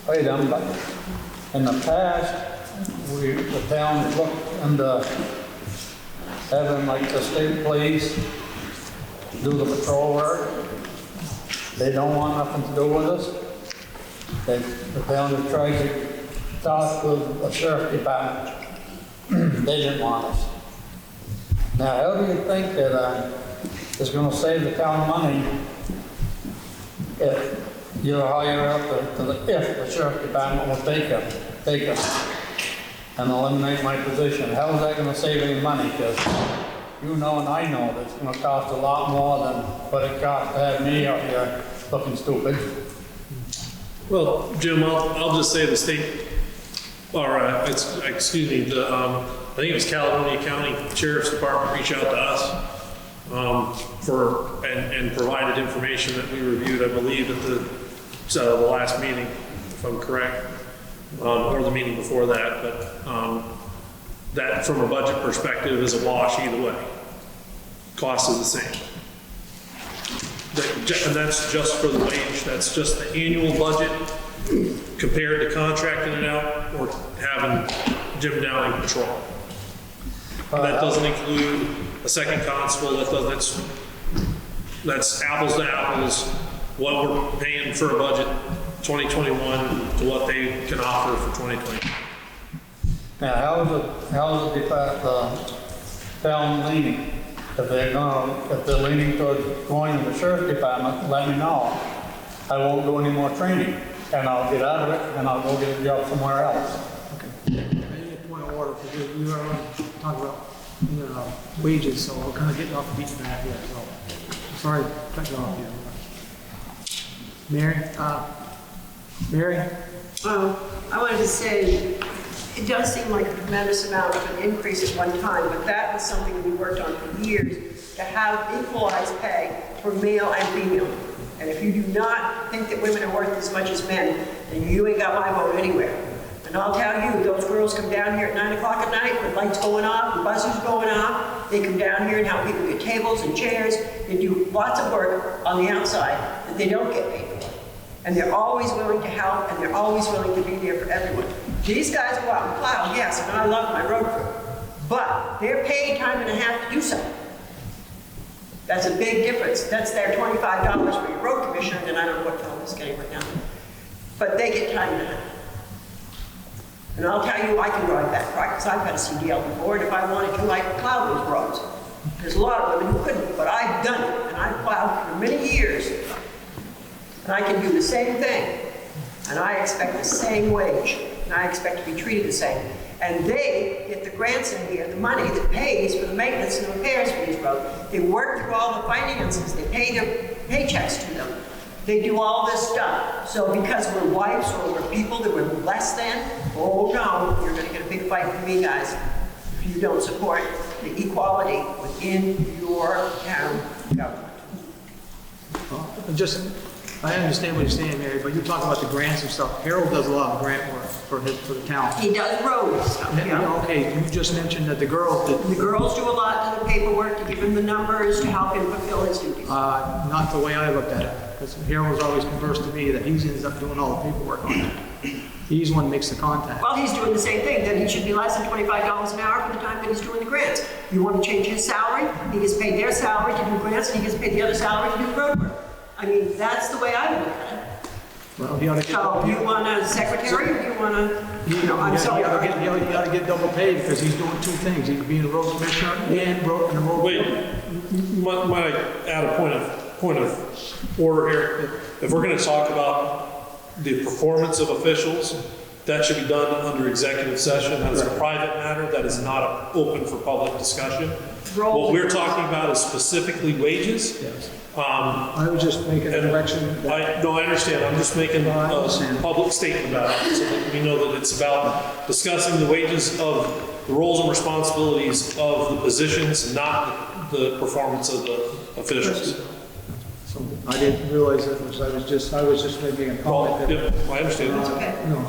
item, but in the past, the town looked into having like the state police do the patrol work. They don't want nothing to do with us. The town has tried to talk with the sheriff department. They didn't want us. Now, how do you think that it's going to save the town money if you hire up if the sheriff department will take us and eliminate my position? How is that going to save any money? Because you know and I know that it's going to cost a lot more than what it costs to have me out here looking stupid. Well, Jim, I'll just say the state, or excuse me, I think it was Caledonia County Sheriff's Department reached out to us and provided information that we reviewed, I believe, at the last meeting, if I'm correct, or the meeting before that. But that, from a budget perspective, is a wash either way. Cost is the same. And that's just for the wage. That's just the annual budget compared to contracting it out or having Jim Downing patrol. That doesn't include a second constable. That's apples to apples. What we're paying for a budget 2021 to what they can offer for 2020. Now, how is the town leaning? If they're leaning towards going to the sheriff's department, let me know. I won't do any more training, and I'll get out of it, and I'll go get a job somewhere else. Okay. I need a point of order because we were talking about wages, so we're kind of getting off the beaten path here. So, sorry to cut you off here. Mary? Mary? I wanted to say, it does seem like a tremendous amount of an increase at one time, but that was something we worked on for years, to have equalized pay for male and female. And if you do not think that women are worth as much as men, then you ain't got my vote anywhere. And I'll tell you, those girls come down here at 9 o'clock at night, with lights going off, the buses going off. They come down here and help people get tables and chairs. They do lots of work on the outside that they don't get paid for. And they're always willing to help, and they're always willing to be there for everyone. These guys go out and plow, yes, and I love my road crew. But they're paid time and a half to do something. That's a big difference. That's their $25 for your road commissioner, and I don't know what Phil is getting right now. But they get time and a half. And I'll tell you, I can drive that truck, because I've had a CDL before, and if I wanted to, I could plow those roads. There's a lot of women who couldn't, but I've done it, and I've plowed for many years. And I can do the same thing. And I expect the same wage, and I expect to be treated the same. And they get the grants in here, the money that pays for the maintenance and repairs for these roads. They work through all the finances, they pay their paychecks to them. They do all this stuff. So because we're wives or we're people that we're less than, oh no, you're gonna get a big fight from me, guys, if you don't support the equality within your town government. I understand what you're saying, Mary, but you talk about the grants and stuff. Harold does a lot of grant work for the town. He does road stuff, yeah. Okay, you just mentioned that the girls do a lot of the paperwork to give him the numbers to help him fulfill his duties. Not the way I looked at it, because Harold's always conversed to me that he ends up doing all the paperwork on it. He's one who makes the contact. Well, he's doing the same thing, then he should be less than $25 an hour for the time that he's doing the grants. You want to change his salary, he gets paid their salary to do grants, and he gets paid the other salary to do the road work. I mean, that's the way I look at it. Well, he ought to get. So you want a secretary, or you want to, I'm sorry. He ought to get double paid, because he's doing two things. He's being a road commissioner and a road. Wait, might I add a point of order here? If we're going to talk about the performance of officials, that should be done under executive session. That is a private matter. That is not open for public discussion. What we're talking about is specifically wages. Yes. I was just making a correction. I understand. I'm just making a public statement about it, so that we know that it's about discussing the wages of the roles and responsibilities of the positions, not the performance of the officials. So I didn't realize it was. I was just making a comment. I understand.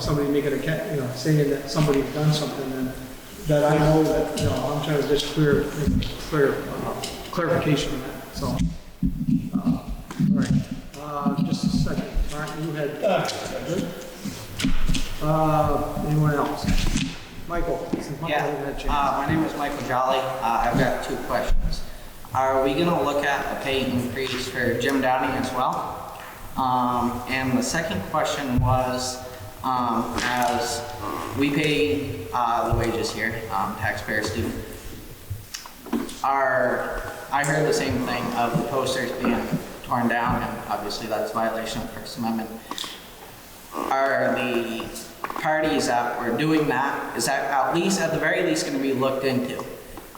Somebody making a saying that somebody's done something, and that I know that I'm trying to just clarification on that. So. All right, just a second. All right, you had, anyone else? Michael? My name is Michael Jolly. I've got two questions. Are we gonna look at a pay increase for Jim Downing as well? And the second question was, as we pay the wages here, taxpayers do, I heard the same thing of the posters being torn down, and obviously that's violation of the First Amendment. Are the parties that were doing that, is that at the very least going to be looked into?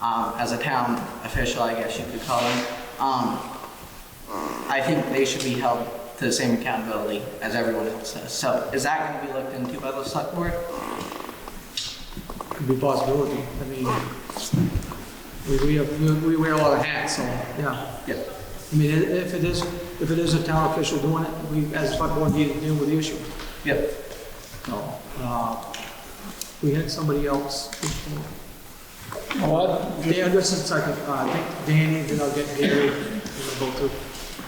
As a town official, I guess you could call them. I think they should be held to the same accountability as everyone else does. So is that going to be looked into by the select board? Could be a possibility. I mean, we wear a lot of hats, so yeah. I mean, if it is a town official doing it, we as a select board need to deal with the issue. Yep. So we had somebody else. Dan, just a second. I think Danny, then I'll get Gary.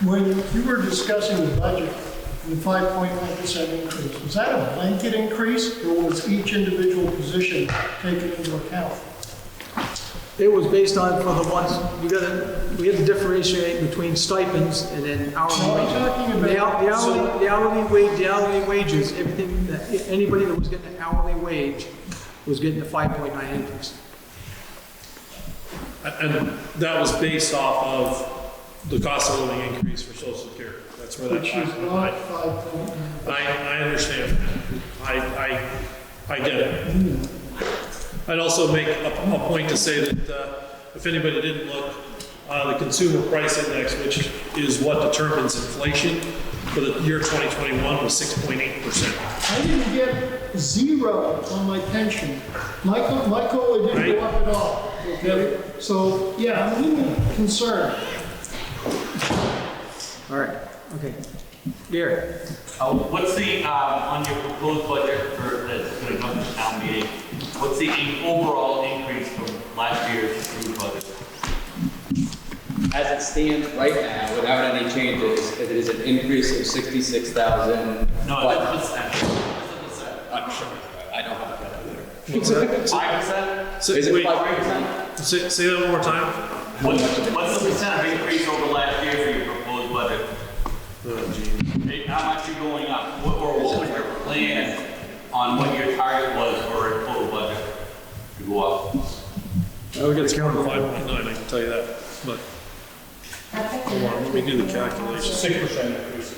When you were discussing the budget, the 5.9% increase, was that a blanket increase, or was each individual position taken into account? It was based on, for the ones, we had to differentiate between stipends and then hourly wages. The hourly wages, everything, anybody that was getting an hourly wage was getting a 5.9 increase. And that was based off of the cost of living increase for Social Security. That's where that 5.9. I understand. I get it. I'd also make a point to say that if anybody didn't look, the Consumer Price Index, which is what determines inflation for the year 2021, was 6.8%. I didn't get 0 on my pension. My COLA didn't go up at all. Okay, so yeah, I'm a little concerned. All right. Okay. Gary? What's the, on your proposed budget for, that's gonna come to town meeting, what's the overall increase from last year's approved budget? As it stands right now, without any changes, it is an increase of 66,000. No, but- it's a percent. I'm sure, I don't have that either. 5%? Is it Wait, 5%? Say that one more time. What's the percent of increase over last year for your proposed budget? Hey, how much are you going up? Or what was your plan on what your target was for a total budget to go up? We got to count 5.9, I can tell you that, but. Hold on, let me do the calculation. 6% increase.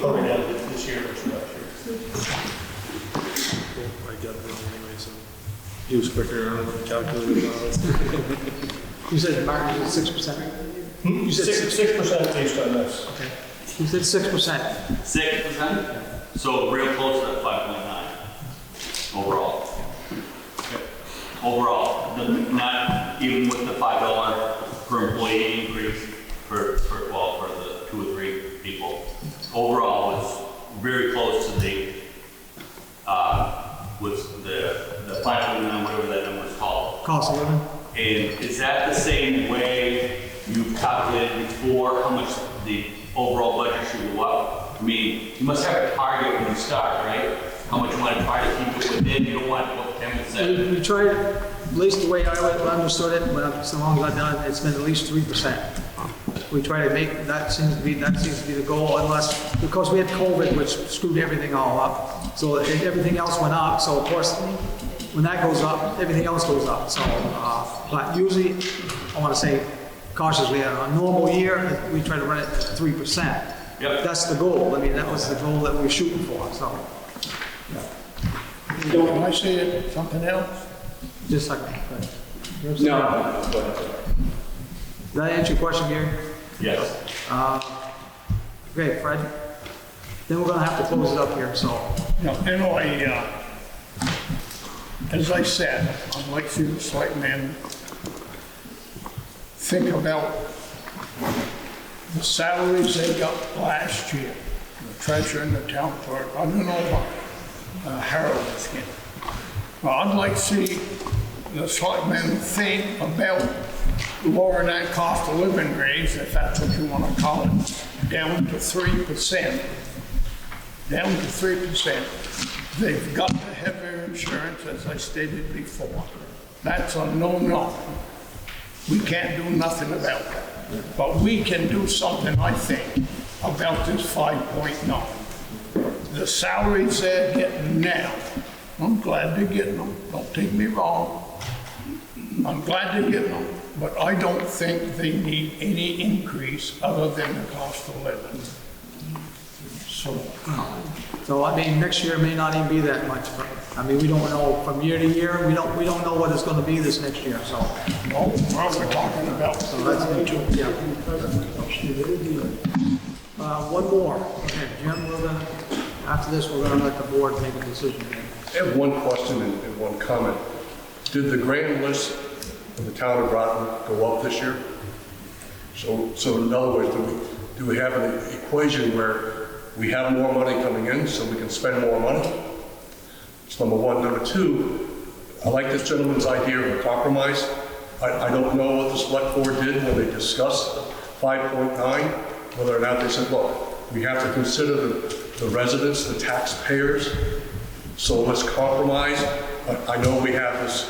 Coming out this year versus last year. I got it anyway, so. He was quicker, I don't know, calculator. You said Martin, you said 6%? You said 6% based on this. Okay. You said 6%. 6%? So real close to that 5.9 overall. Overall, not even with the $5 per employee increase for the 2 or 3 people. Overall, it's very close to the, with the 5.9, whatever that number is called. Cost of living? And is that the same way you calculated before how much the overall budget should go up? I mean, you must have a target when you start, right? How much you want to try to keep it within, you don't want to go 10%. We tried, at least the way I understood it, but so long as I've done it, it's been at least 3%. We try to make, that seems to be the goal, unless, because we had COVID, which screwed everything all up. So everything else went up, so of course, when that goes up, everything else goes up. So, but usually, I want to say cautiously, on a normal year, we try to run it at 3%. Yep. That's the goal. I mean, that was the goal that we were shooting for, so. Can I say it, something else? Just a second. No. Did that answer your question, Gary? Yes. Okay, Fred? Then we're gonna have to close it up here, so. Anyway, as I said, I'd like to, the selectmen, think about the salaries they got last year, the treasurer and the town clerk. I don't know about Harold is getting. Well, I'd like to see the selectmen think about lowering that cost of living raise, if that's what you want to call it, down to 3%. Down to 3%. They've got to have their insurance, as I stated before. That's a no-no. We can't do nothing about that. But we can do something, I think, about this 5.9. The salaries they're getting now, I'm glad they're getting them, don't take me wrong. I'm glad they're getting them, but I don't think they need any increase other than the cost of living. So, I mean, next year may not even be that much, but, I mean, we don't know from year to year, we don't know what it's gonna be this next year, so. No, well, we're talking about. So that's it, yeah. One more. Okay, Jim, we're gonna, after this, we're gonna let the board make a decision. I have one question and one comment. Did the grand list of the town of Groton go up this year? So in other words, do we have an equation where we have more money coming in so we can spend more money? That's number one. Number two, I like this gentleman's idea of a compromise. I don't know what the select board did when they discussed 5.9, whether or not they said, look, we have to consider the residents, the taxpayers, so let's compromise. I know we have this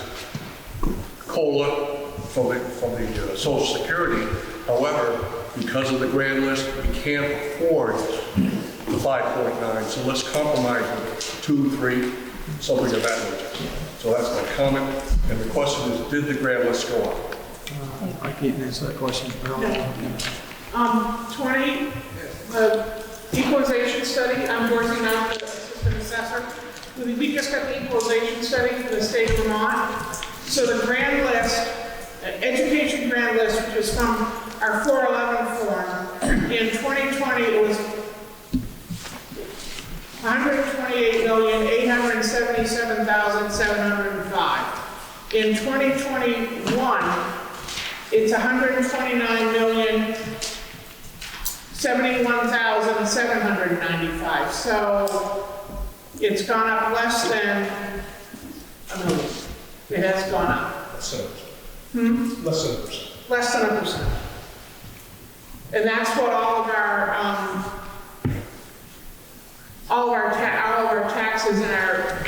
COLA from the Social Security. However, because of the grand list, we can't afford the 5.9, so let's compromise with 2, 3, something of that nature. So that's my comment. And the question is, did the grand list go up? I can't answer that question. I don't know. 20, the equalization study, I'm working on the assistant assessor. We just got the equalization study for the state of Vermont. So the grand list, education grand list, which is from our 411 form, in 2020 it was $128,877,705. In 2021, it's $129,637,705. 71,795. So it's gone up less than a million. It has gone up. Less than Less than 1%. And that's what all of our taxes and our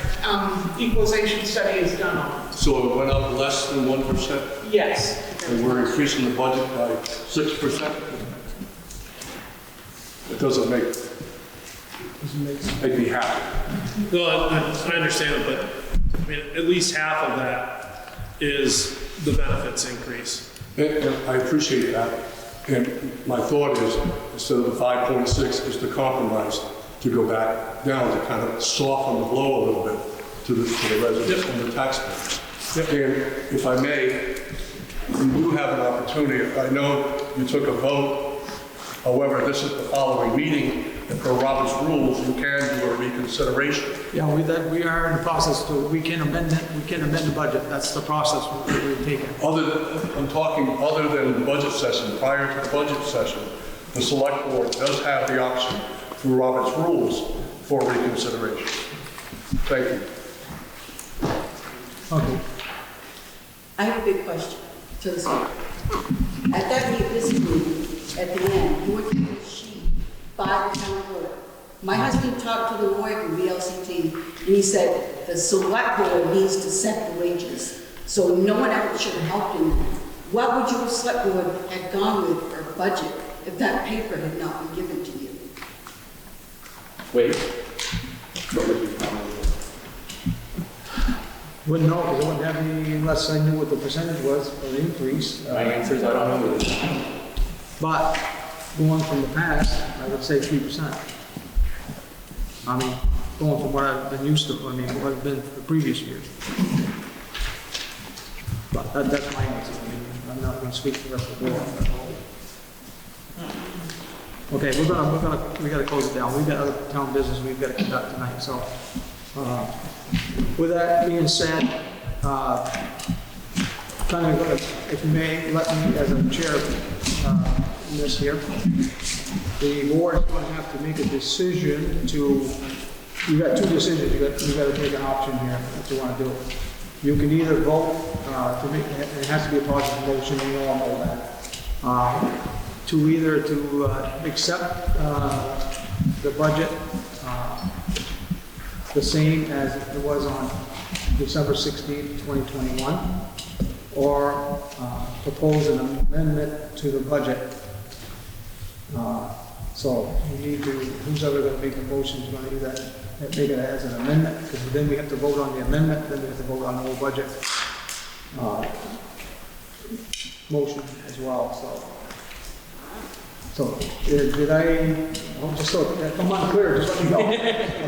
equalization study is done on. So it went up less than 1%? Yes. And we're increasing the budget by 6%? It doesn't make me happy. Well, I understand it, but I mean, at least half of that is the benefits increase. And I appreciate that. And my thought is, instead of the 5.6, is to compromise, to go back down, to kind of soften the blow a little bit to the residents and the taxpayers. And if I may, you do have an opportunity. I know you took a vote. However, this is the following meeting, and per Robert's rules, you can do a reconsideration. Yeah, we are in the process we can amend the budget. That's the process we're taking. I'm talking other than the budget session, prior to the budget session, the select board does have the option through Robert's rules for reconsideration. Thank you. Okay. I have a big question to the speaker. At this meeting, at the end, you were given a sheet by the town clerk. My husband talked to the lawyer from VLCT, and he said the select board needs to set the wages, so no one else should have helped in that. What would your select board have gone with for a budget if that paper had not been given to you? Wait. What would you comment? Wouldn't know, because I wouldn't have any unless I knew what the percentage was of the increase. My answer is I don't know. But going from the past, I would say 3%. I mean, going from what I've been used to, what I've been the previous years. But that's my answer. I mean, I'm not going to speak for the rest of the board. Okay, we got to close it down. We've got other town business we've got to conduct tonight. So, with that being said, if you may, let me, as a chair in this here, the board is going to have to make a decision you've got two decisions. You've got to take an option here if you want to do it. You can either vote it has to be a positive motion, you all know that, to accept the budget the same as it was on December 16th, 2021, or propose an amendment to the budget. So you need to, who's ever going to make the motion is going to do that, make it as an amendment, because then we have to vote on the amendment, then we have to vote on the whole budget motion as well. So did I, just so, come on, clear, just let me know.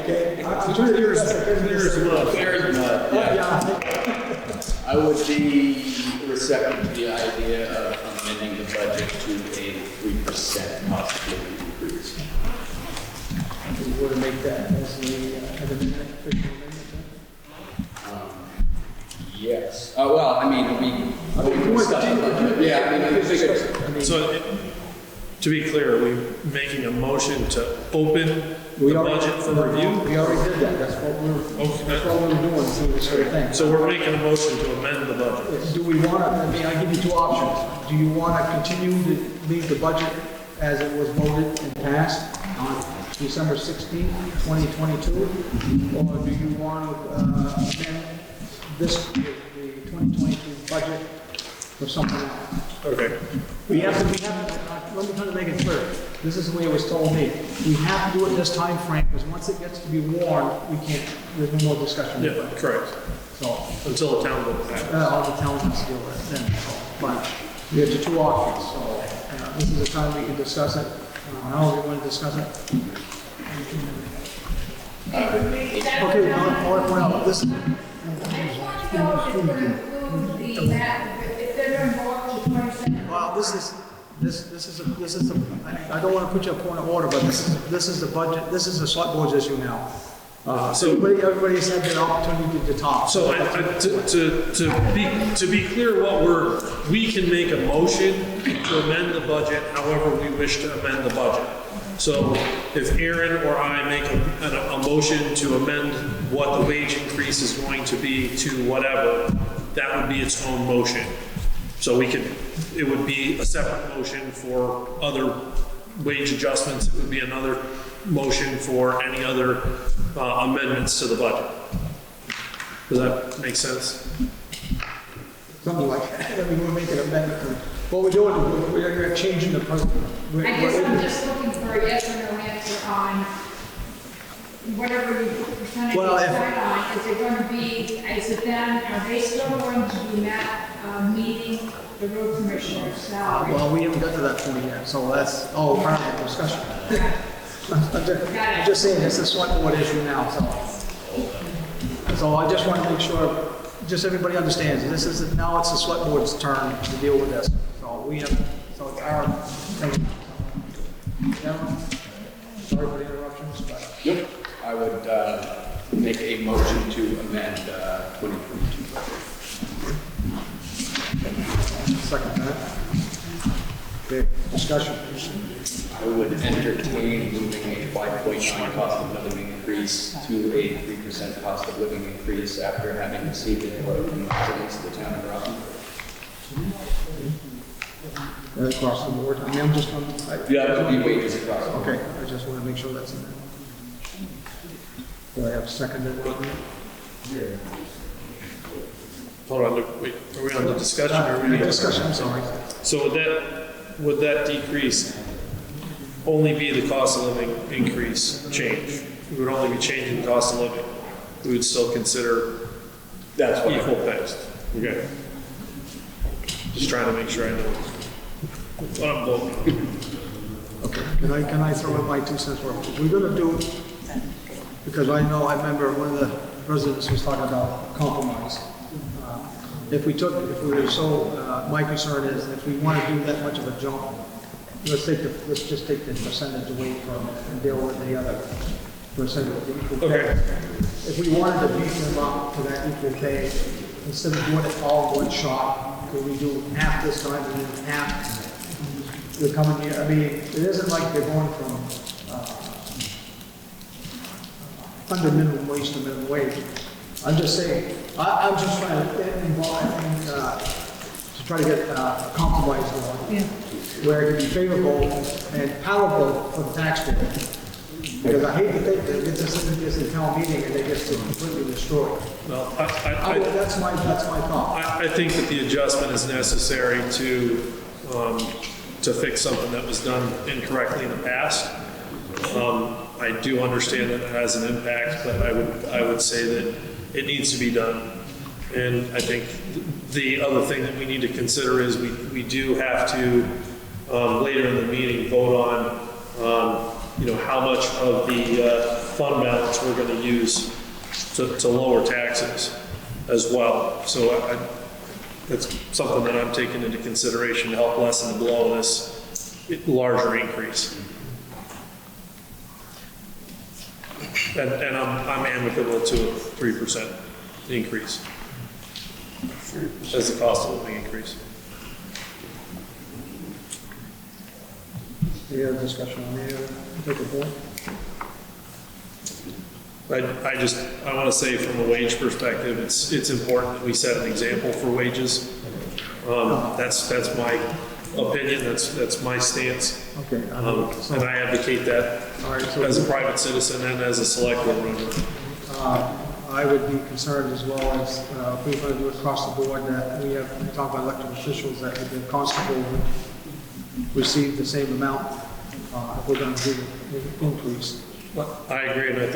Okay? I'm trying to do this. Clear as mud, yeah. I would be receptive to the idea of amending the budget to a 3% possibility increase. We would make that as an amendment, official amendment. Yes. Well, I mean, So, to be clear, are we making a motion to open the budget for review? We already did that. That's what we were doing, see this sort of thing. So we're making a motion to amend the budget. Do we want to, I give you two options. Do you want to continue to leave the budget as it was voted and passed on December 16th, 2022? Or do you want to amend the 2022 budget for something else? Okay. Let me try to make it clear. This is the way it was told me. We have to do it in this time frame, because once it gets to be warned, there's no more discussion. Yeah, correct. So, until the town vote passes. All the town has to deal with it then. So, but we have the two options, so this is the time we can discuss it. How are we going to discuss it? Okay, well, this is... Well, this is I don't want to put you a point of order, but this is the budget, this is the select board's issue now. So Everybody's had the opportunity to talk. So to be clear, we can make a motion to amend the budget however we wish to amend the budget. So if Aaron or I make a motion to amend what the wage increase is going to be to whatever, that would be its own motion. So it would be a separate motion for other wage adjustments. It would be another motion for any other amendments to the budget. Does that make sense? Something like that. I mean, we're making an amendment to, what we're doing, we're changing the president. I guess I'm just looking for a yes or no answer on whatever you percentage Well, if- decide on. Is it going to be, is it then, are they still going to be meeting the road commissioner's salary? Well, we haven't got to that point yet, so that's all part of the discussion. I'm just saying, this is what issue now, so I just want to make sure, just everybody understands, now it's the select board's turn to deal with this. So so it's our thing. Sorry for the interruptions, but. Yep. I would make a motion to amend 2022 budget. Second that. Okay, discussion. I would entertain moving a 5.9 cost of living increase to a 3% cost of living increase after having received input from the residents of the town of Groton. Across the board. I mean, I'm just. Yeah, it would be wages across the board. Okay, I just want to make sure that's in there. Do I have seconded one? Hold on, wait, are we on the discussion? Or are we Discussion, I'm sorry. So would that decrease only be the cost of living increase change? We would only be changing the cost of living. We would still consider that's what equal pays. Okay. Just trying to make sure I know what I'm voting. Okay, can I throw in my 2 cents worth? We're gonna do, because I remember one of the presidents was talking about compromise. If we were my concern is if we want to do that much of a jump, let's just take the percentage away from it and deal with the other percentage of equal pay. Okay. If we wanted to beat them up to that equal pay, instead of doing it all one shot, could we do half this time and then half the coming year? I mean, it isn't like they're going from under minimum wage to minimum wage. I'm just saying, I'm just trying to get involved and to try to get a compromise going, where it can be favorable and palatable for the taxpayer. Because I hate to think that this is a town meeting and they get completely destroyed. Well, that's my thought. I think that the adjustment is necessary to fix something that was done incorrectly in the past. I do understand that it has an impact, but I would say that it needs to be done. And I think the other thing that we need to consider is we do have to later in the meeting vote on how much of the fund balance we're going to use to lower taxes as well. So that's something that I'm taking into consideration to help lessen the blow of this larger increase. And I'm amicable to a 3% increase as the cost of living increase. Any other discussion on the point? I want to say from a wage perspective, it's important that we set an example for wages. That's my opinion, that's my stance. Okay. And I advocate that as a private citizen and as a select board member. I would be concerned as well as if we want to do it across the board that we talk about elected officials that the constable would receive the same amount if we're going to do the increase. I agree, and I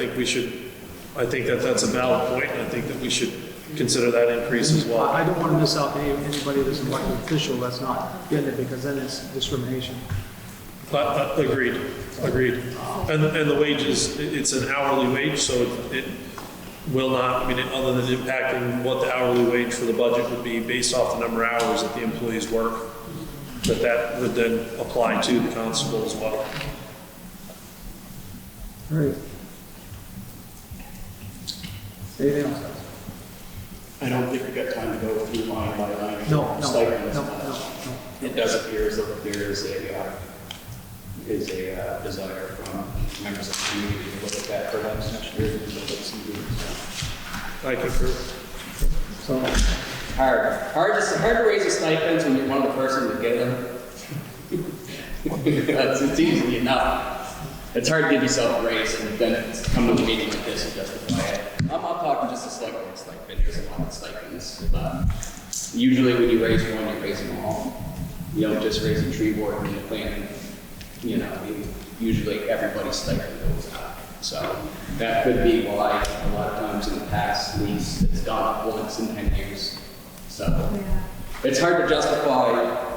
think that's a valid point, and I think that we should consider that increase as well. I don't want to miss out anybody that's an elected official that's not getting it, because then it's discrimination. Agreed. And the wages, it's an hourly wage, so it will not, other than impacting what the hourly wage for the budget would be based off the number of hours that the employees work, that would then apply to the constable as well. All right. Anything else? I don't think we got time to go through line by line. No. Stipends. It does appear as though there is a desire from members of the community to look at that perhaps next year. I concur. So, Hard to raise the stipends when you're one of the person to get them. It's easy enough. It's hard to give yourself a raise and then come to a meeting like this and justify it. I'm not talking just a select board stipend, there's a lot of stipends, but usually when you raise one, you raise them all. You don't just raise a tree board and the planning, usually everybody's stipend goes up. So that could be why a lot of times in the past, at least it's gone up once in 10 years. So it's hard to justify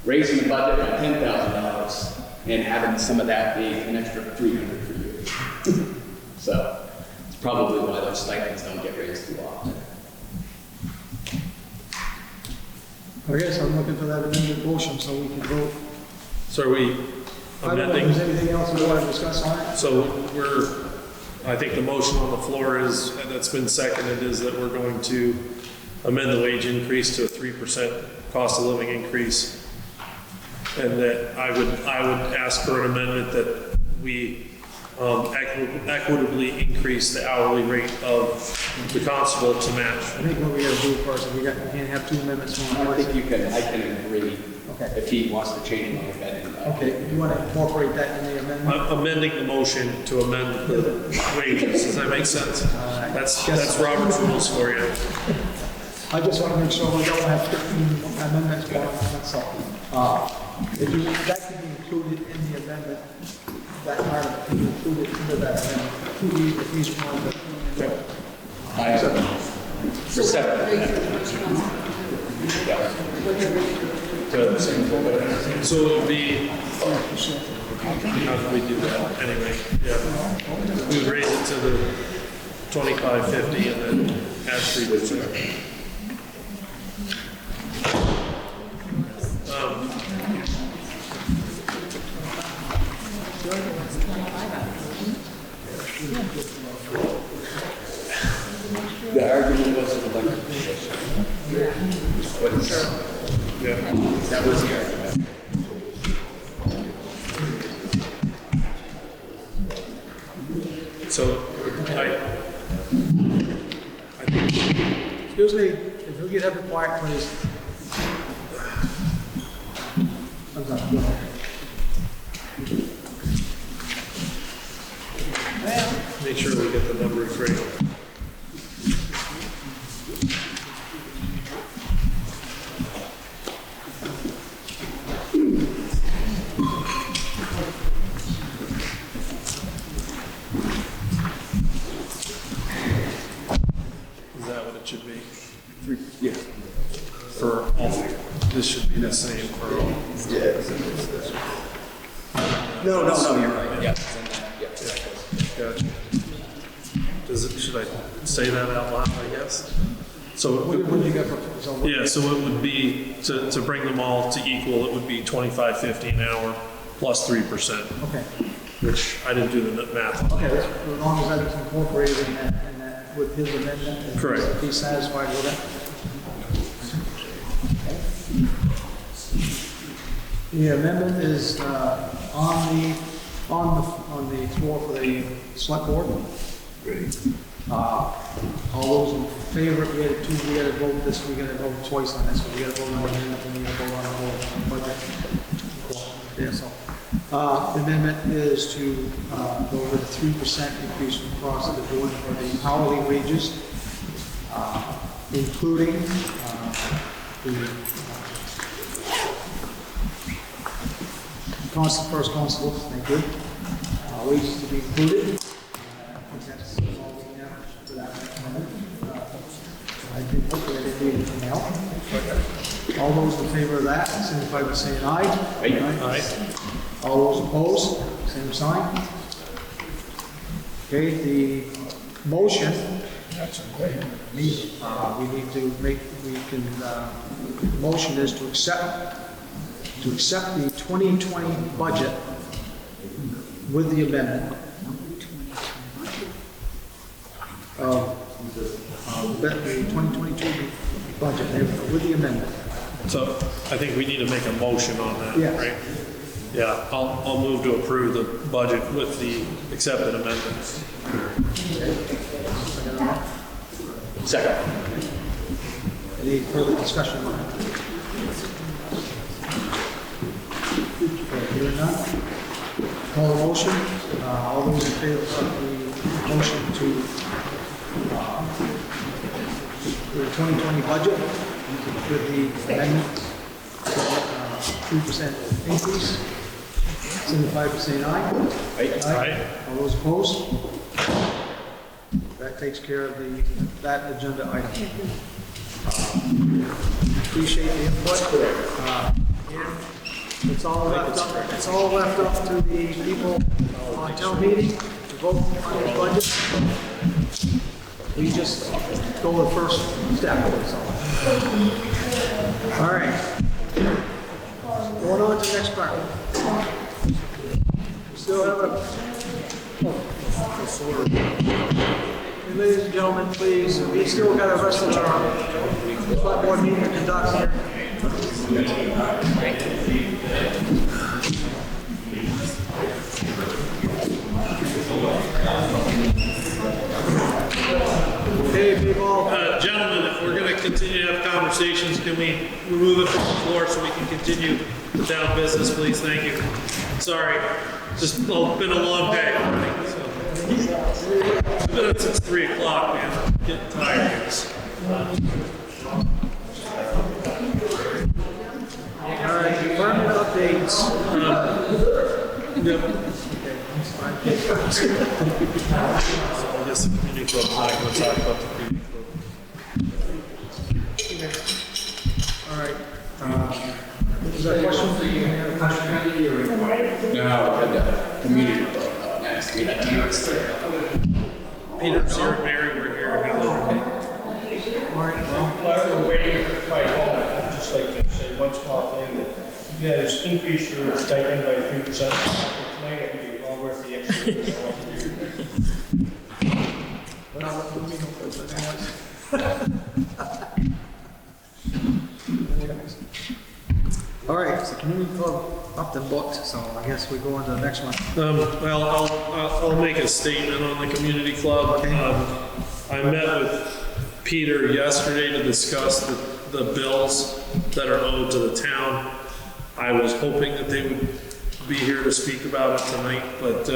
raising the budget by $10,000 and having some of that be an extra $300 for you. So it's probably why those stipends don't get raised too often. okay, so I'm looking for that amended motion so we can vote. So are we I don't know if amending? there's anything else we want to discuss on it? So I think the motion on the floor is, that's been seconded, is that we're going to amend the wage increase to a 3% cost of living increase. And that I would ask for an amendment that we equitably increase the hourly rate of the constable to match. I think what we gotta do first, we can't have two amendments on I one. think I can agree if he wants to change my amendment. Okay, you want to incorporate that in the amendment? Amending the motion to amend the wages, does that make sense? That's Robert's rules for you. I just want to make sure we don't have 15 amendments going on, that's all. That can be included in the amendment, that item can be included into that amendment. If he's one of the. I have for seven. So it would be, how do we do that anyway? Yeah, we would raise it to the 25.50 and then add 3%. The argument was an elected position. Yeah. That was the argument. So I think, Excuse me, if we could have it quiet, please. I'm sorry. make sure we get the numbers right. Should be. Yeah. For all, this should be the same for all. Yeah. No, you're right. Yeah. Gotcha. Should I say that out loud, I guess? So what do you got for? Yeah, so it would be, to bring them all to equal, it would be $25.50 an hour plus 3%. Okay. Which I didn't do the math on. Okay, as long as that's incorporated in that with his amendment. Correct. If he's satisfied with it. The amendment is on the floor for the select board. All those in favor, we gotta vote this, we gotta vote twice on this, we gotta vote on the amendment, and we gotta vote on the whole budget. Yeah, so, the amendment is to go with a 3% increase across the board for the hourly wages, including the first constable, thank you, wages to be included. I think that's all we have for that amendment. I think hopefully I didn't read anything else. All those in favor of that, signify by saying aye. Aye. All those opposed, same sign. Okay, the motion, we need to make, the motion is to accept the 2020 budget with the amendment. the 2022 budget with the amendment. So I think we need to make a motion on that, Yes. right? Yeah, I'll move to approve the budget with the accepted amendments. Second. Any further discussion on that? Hearing none? Call the motion. All those in favor of the motion to the 2020 budget with the amendment, 3% increase, signify by saying aye. Aye. All those opposed? That takes care of that agenda item. Appreciate the input. It's all left up to the people on town meeting to vote on the budget. We just go the first step, that's all. All right. Going on to the next part. We still have Hey, ladies and gentlemen, please, we still got the rest of our select board meeting to conduct here. Hey, people. Gentlemen, if we're going to continue to have conversations, can we remove it from the floor so we can continue the town business, please? Thank you. Sorry, just been a long day already. So. I've been up since 3 o'clock, man. I'm getting tired. All right, department updates. Yep. So I guess the community club's not going to talk about the community club. All right. Is that a question for you? Any other question? No, the community club next. We had Peter, Sarah, Mary, we're here. All right, well, While we're waiting for my home, I'd just like to say one small thing, that you guys increased your stipend by 3%. Tonight, I think it's well worth the extra. All right, it's the community club up and booked, so I guess we go on to the next one. Well, I'll make a statement on the community club. I met with Peter yesterday to discuss the bills that are owed to the town. I was hoping that they would be here to speak about it tonight, but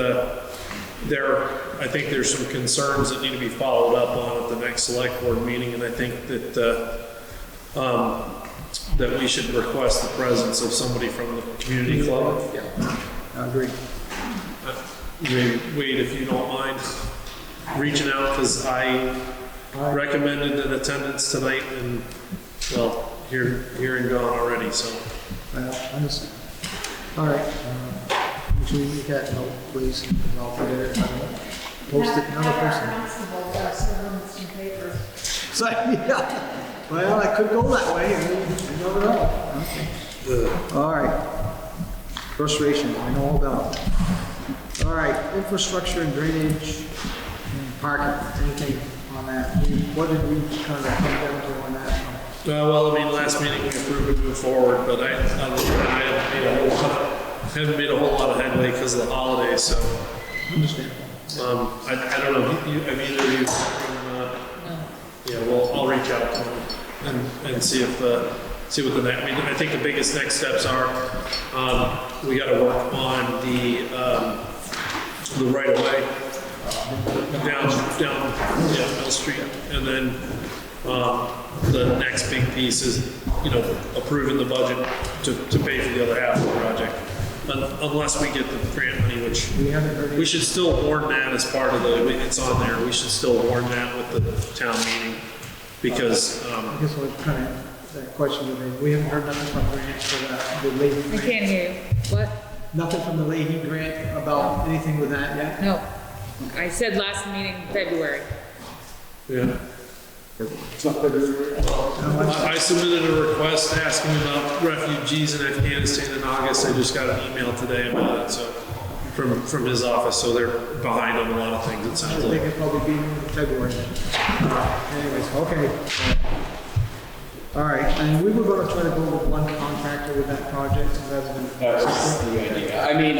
I think there's some concerns that need to be followed up on at the next select board meeting, and I think that that we should request the presence of somebody from the community club. Yeah, I agree. Wade, if you don't mind reaching out, because I recommended an attendance tonight, and well, here and gone already. So. I understand. All right. Make sure you get that note, please. And I'll put it. Post it. Another person. So yeah. Well, I could go that way. You never know. Okay. All right. Frustration. I know all about it. All right. Infrastructure and drainage and parking. Anything on that? What did we kind of come down to on that? Well, I mean, last meeting we approved to move forward, but I haven't made a whole lot of headway because of the holidays. So, understandable. I don't know. Have either of you? Yeah. Well, I'll reach out to them and see what the next. I mean, I think the biggest next steps are we got to work on the right of way down Mill Street, and then. The next big piece is, approving the budget to pay for the other half of the project. Unless we get the grant money, which we should still warn that as part of it's on there. We should still warn that with the town meeting because. I guess what kind of that question would be, we haven't heard nothing from grants for the Leahy grant. I can't hear you. What? Nothing from the Leahy grant about anything with that yet? No. I said last meeting, February. Yeah. I submitted a request asking about refugees in Afghanistan in August. I just got an email today about it, so from his office, so they're behind on a lot of things, it I sounds think like. it'll probably be in February. Anyways, okay. All right, and we were gonna try to go with one contractor with that project, and that's been. That's the idea. I mean,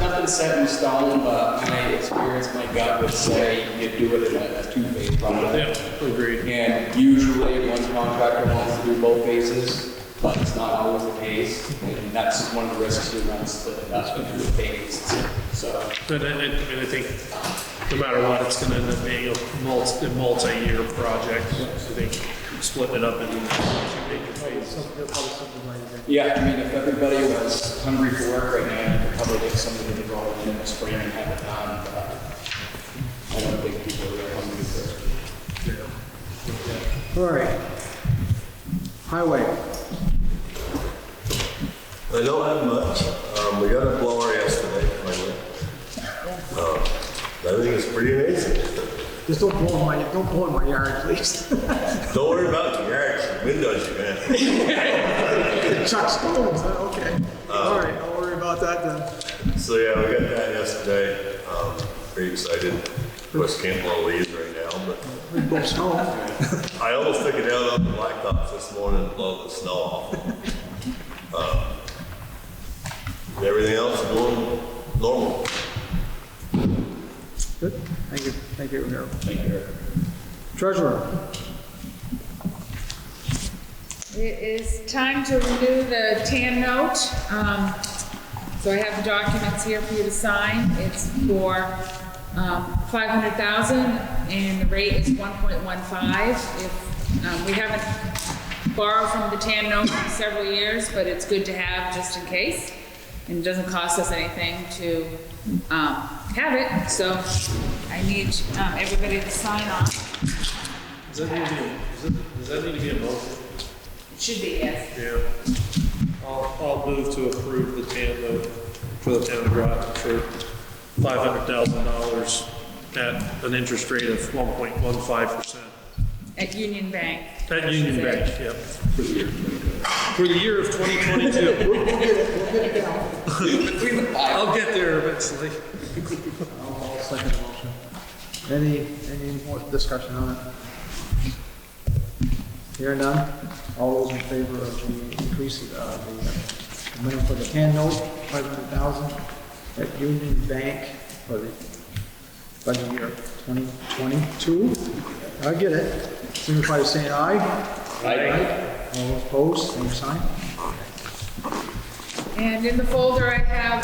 nothing's set in stone, but my experience, my gut would say you do it in a two-phase project. Yeah, agreed. And usually one contractor wants to do both phases, but it's not always the case. And that's one of the risks you run, split it up into the phases. So. And I think no matter what, it's gonna end up being a multi-year project. I think splitting it up into two major phases. Yeah, I mean, if everybody was hungry for work right now, you could probably get somebody to go in the spring and have it done, but I don't think people are really hungry for it. All right. Highway. I don't have much. We got a blower yesterday, finally. Everything is pretty amazing. Just don't blow in my yard, please. Don't worry about the yards, the windows you're gonna. Chuck stones, huh? Okay. All right, don't worry about that then. So yeah, we got that yesterday. Pretty excited. Of course, can't blow leaves right now, but. We blow snow. I almost took it out on the blacktops this morning and blow the snow off. Everything else is going normal. Good. Thank you, Harold. Thank you. Treasurer. It is time to renew the TAN note. So I have the documents here for you to sign. It's for $500,000 and the rate is 1.15. If we haven't borrowed from the TAN note in several years, but it's good to have just in case. And it doesn't cost us anything to have it. So I need everybody to sign off. Does that need to be a motion? Should be, yes. Yeah. I'll move to approve the TAN note for the town of Groton for $500,000 at an interest rate of 1.15%. At Union Bank. At Union Bank, yep. For the year of 2022. We'll get it down. I'll get there eventually. I'll second the motion. Any more discussion on it? Hearing none. All those in favor of the increase of the minimum for the TAN note, $500,000 at Union Bank for the budget year 2022. I get it. Signify by saying aye. Aye. All those opposed, same sign. And in the folder, I have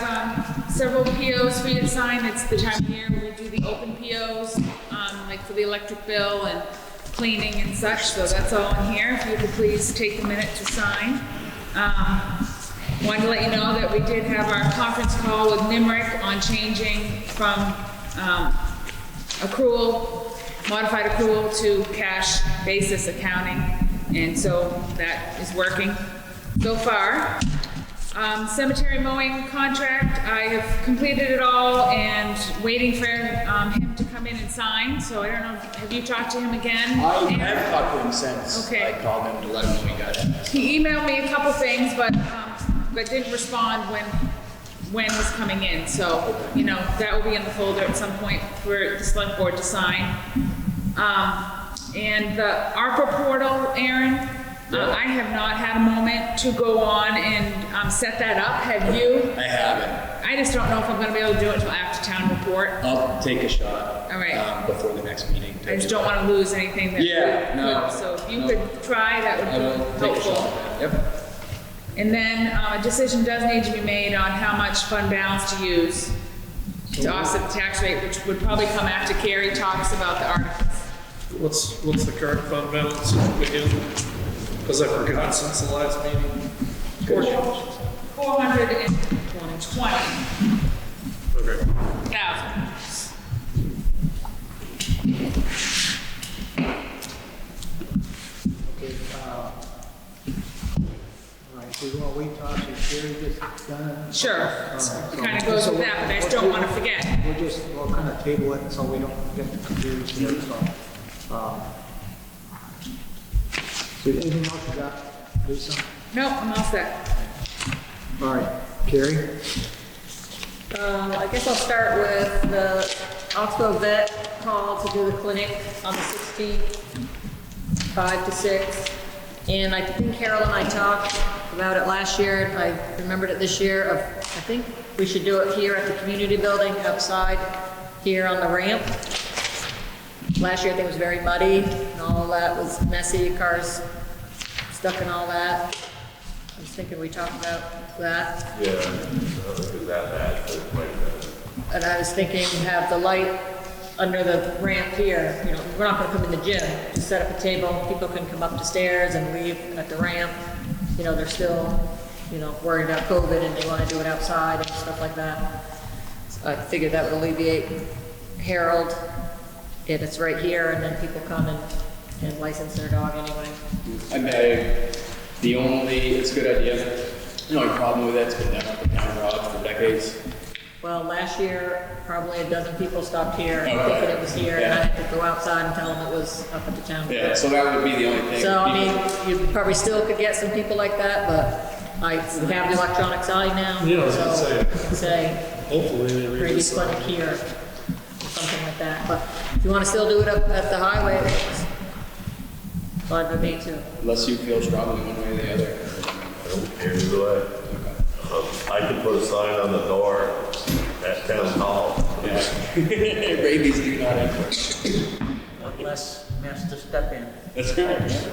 several POs for you to sign. It's the time of year we do the open POs, like for the electric bill and cleaning and such. So that's all in here. If you could please take a minute to sign. Wanted to let you know that we did have our conference call with NIMRIC on changing from modified accrual to cash basis accounting. And so that is working so far. Cemetery mowing contract, I have completed it all and waiting for him to come in and sign. So I don't know, have you talked to him again? I have talked to him since Okay. I called him to let him know he got it. He emailed me a couple things, but didn't respond when he's coming in. So, you know, that will be in the folder at some point for the select board to sign. And the ARPA portal, Aaron, I have not had a moment to go on and set that up. Have you? I haven't. I just don't know if I'm gonna be able to do it until after town report. I'll take a shot. All right. Before the next meeting. I just don't want to lose anything that Yeah, no. So if you could try, that would I will be take a helpful. shot. Yep. And then a decision does need to be made on how much fund balance to use to offset the tax rate, which would probably come after Carrie talks about the articles. What's the current fund balance again? Because I forgot since the last meeting. 420,000. Okay. Okay, all right, so you want to wait till after Sherry gets done? Sure. It Kind of goes with that, but I just don't want to forget. We'll kind of table it so we don't get confused here, so. So anything else you got, Lisa? No, I'm all set. All right, Carrie? I guess I'll start with the Oxbow vet call to do the clinic on the 16th, 5 to 6. And I think Carol and I talked about it last year, and I remembered it this year. I think we should do it here at the community building outside here on the ramp. Last year I think it was very muddy and all of that was messy, cars stuck in all that. I was thinking we talked about that. Yeah, I don't think it's that bad, but it might be. And I was thinking have the light under the ramp here, you know, we're not gonna come in the gym, just set up a table, people can come up the stairs and leave at the ramp. You know, they're still, you know, worried about COVID and they wanna do it outside and stuff like that. So I figured that would alleviate Harold, and it's right here, and then people come and license their dog anyway. It's a good idea. The only problem with it's been down at the town garage for decades. Well, last year, probably a dozen people stopped here, Okay. thinking it was here, and I Yeah. had to go outside and tell them it was up at the town. Yeah, so that would be the only thing. So, I mean, you probably still could get some people like that, but we have the electronic sign now. Yeah, I was gonna so say. Say, Hopefully they read previous this. clinic here, or something like that. But if you want to still do it up at the highway, it's fine with me too. Unless you feel strongly one way or the other. I don't care either way. I could put a sign on the door at town hall. Yeah. Rabies do not enter. One less mess to step in. That's right.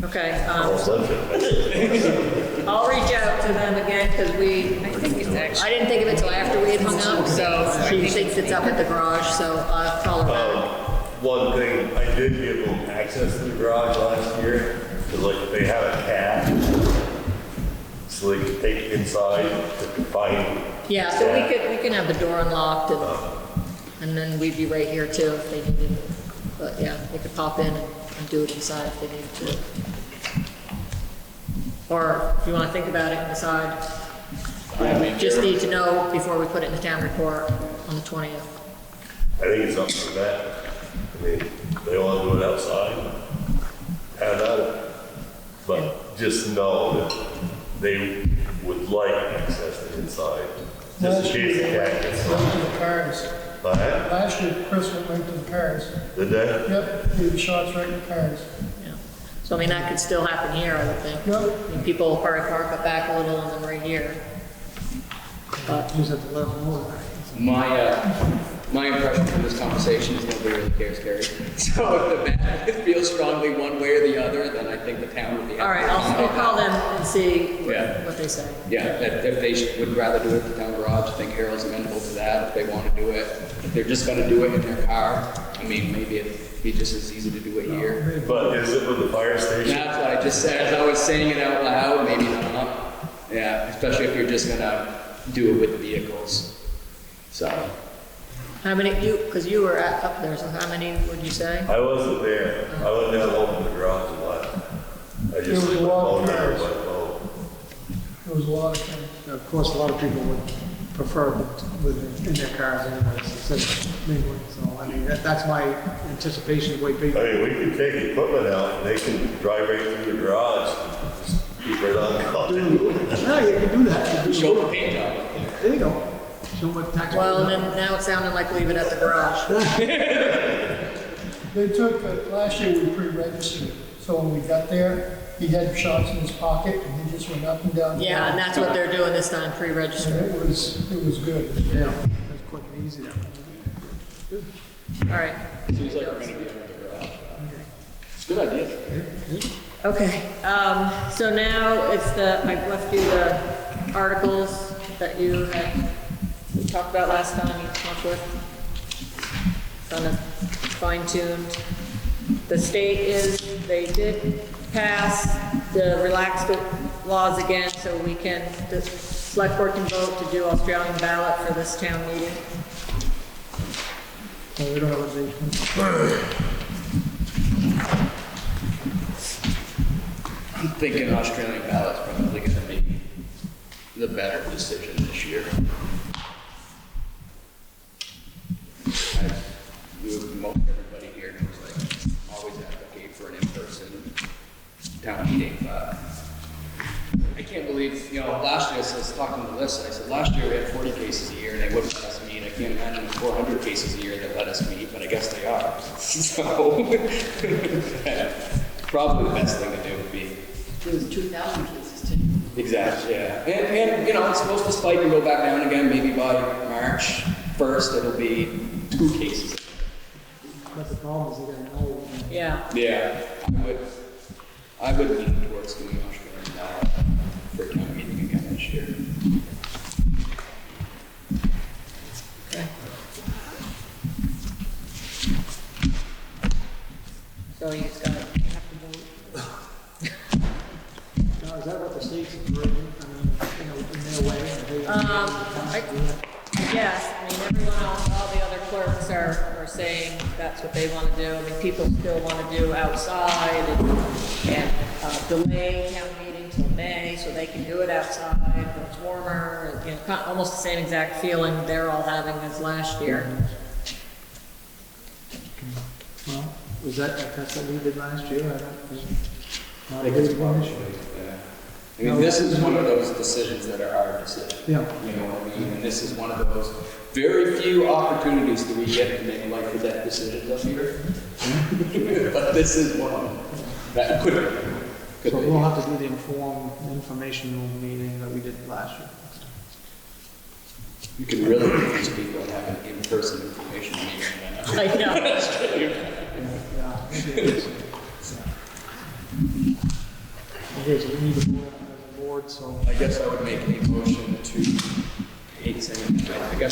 Okay, I'll lift it. I'll reach out to them again, because I didn't think of it till after we had hung up, so she thinks it's up at the garage, so I'll call her back. One thing, I did give them access to the garage last year, because like they have a cat, so they could take it inside to confine. Yeah, so we can have the door unlocked, and then we'd be right here too if they needed. But yeah, they could pop in and do it inside if they needed to. Or if you want to think about it and decide. We just need to know before we put it in the town report on the 20th. I think it's up to that. I mean, they want to do it outside, have at it. But just know that they would like access to inside, just in case the cat gets Went to out. the cars. Last year, Chris went to the cars. Did they? Yep, gave the shots right in the cars. Yeah. So I mean, that could still happen here, I would think. Yep. I mean, people will probably park up back a little and then right here. But You just have to let them know that. My impression from this conversation is nobody really cares, Gary. So if the vet feels strongly one way or the other, then I think the town would be happy. all right, I'll call them and see Yeah. what they say. Yeah, if they would rather do it at the town garage, I think Harold's amenable to that. If they want to do it, if they're just going to do it in their car, I mean, maybe it'd be just as easy to do it here. But is it with the fire station? That's what I just said, as I was saying it out loud, maybe not. Yeah, especially if you're just going to do it with the vehicles. So. How many, because you were up there, so how many would you say? I wasn't there. I went down home in the garage and left. I There just was a lot of phoned cars. everybody, "Oh, There was a lot of cars. Of course, a lot of people would prefer in their cars anyways, instead of mingling. So, I mean, that's my anticipation, the way people. I mean, we could take equipment out, and they can drive right through the garage, and just keep right on going. No, you can do that. Show the paint job up there. There you go. Show what tax. Well, and then now it sounded like leave it at the garage. They took, last year we pre-registered, so when we got there, he had shots in his pocket, and he just went up and down. Yeah, and that's what they're doing this time, And pre-register. it was good. Yeah, that's quick and easy that way. All right, Seems like we're going to be under the garage. It's a good idea. okay. So now it's I left you the articles that you had talked about last time you came up with. Kind of fine-tuned. The state they did pass the relaxed laws again, so the select board can vote to do Australian ballot for this town meeting. So we don't have a date. I'm thinking Australian ballot's probably going to be the better decision this year. Most everybody here knows, like, always advocate for an in-person town meeting, but I can't believe, last year, I was talking to Melissa, I said, last year we had 40 cases a year and they wouldn't let us meet. I can't imagine the 400 cases a year that let us meet, but I guess they are. So, probably the best thing to do would be. There was 2,000 cases too. Exactly, yeah. And it's supposed to spike and go back down again, maybe by March 1st, it'll be 2 cases. But the problem is they gotta know. Yeah. Yeah, I would lean towards doing Australian ballot for a town meeting again this year. Okay. So you just gotta, you have to vote. Now, is that what the state's doing? I mean, in their way? Yes, I mean, everyone else, all the other clerks are saying that's what they want to do. I mean, people still want to do outside and delay town meeting till May so they can do it outside when it's warmer. And, almost the same exact feeling they're all having as last year. Well, that's what we did last year? I think it's probably, yeah. I mean, this is one of those decisions that are our decision. Yeah. You know what I mean? And this is one of those very few opportunities that we get to make life or death decisions up here. But this is one of them. That could be. So we'll have to do the informational meeting that we did last year. You can really convince people and have an in-person information meeting. I know. Yeah, maybe it is. Okay, so we need to vote as a board, so. I guess I would make a motion to, I guess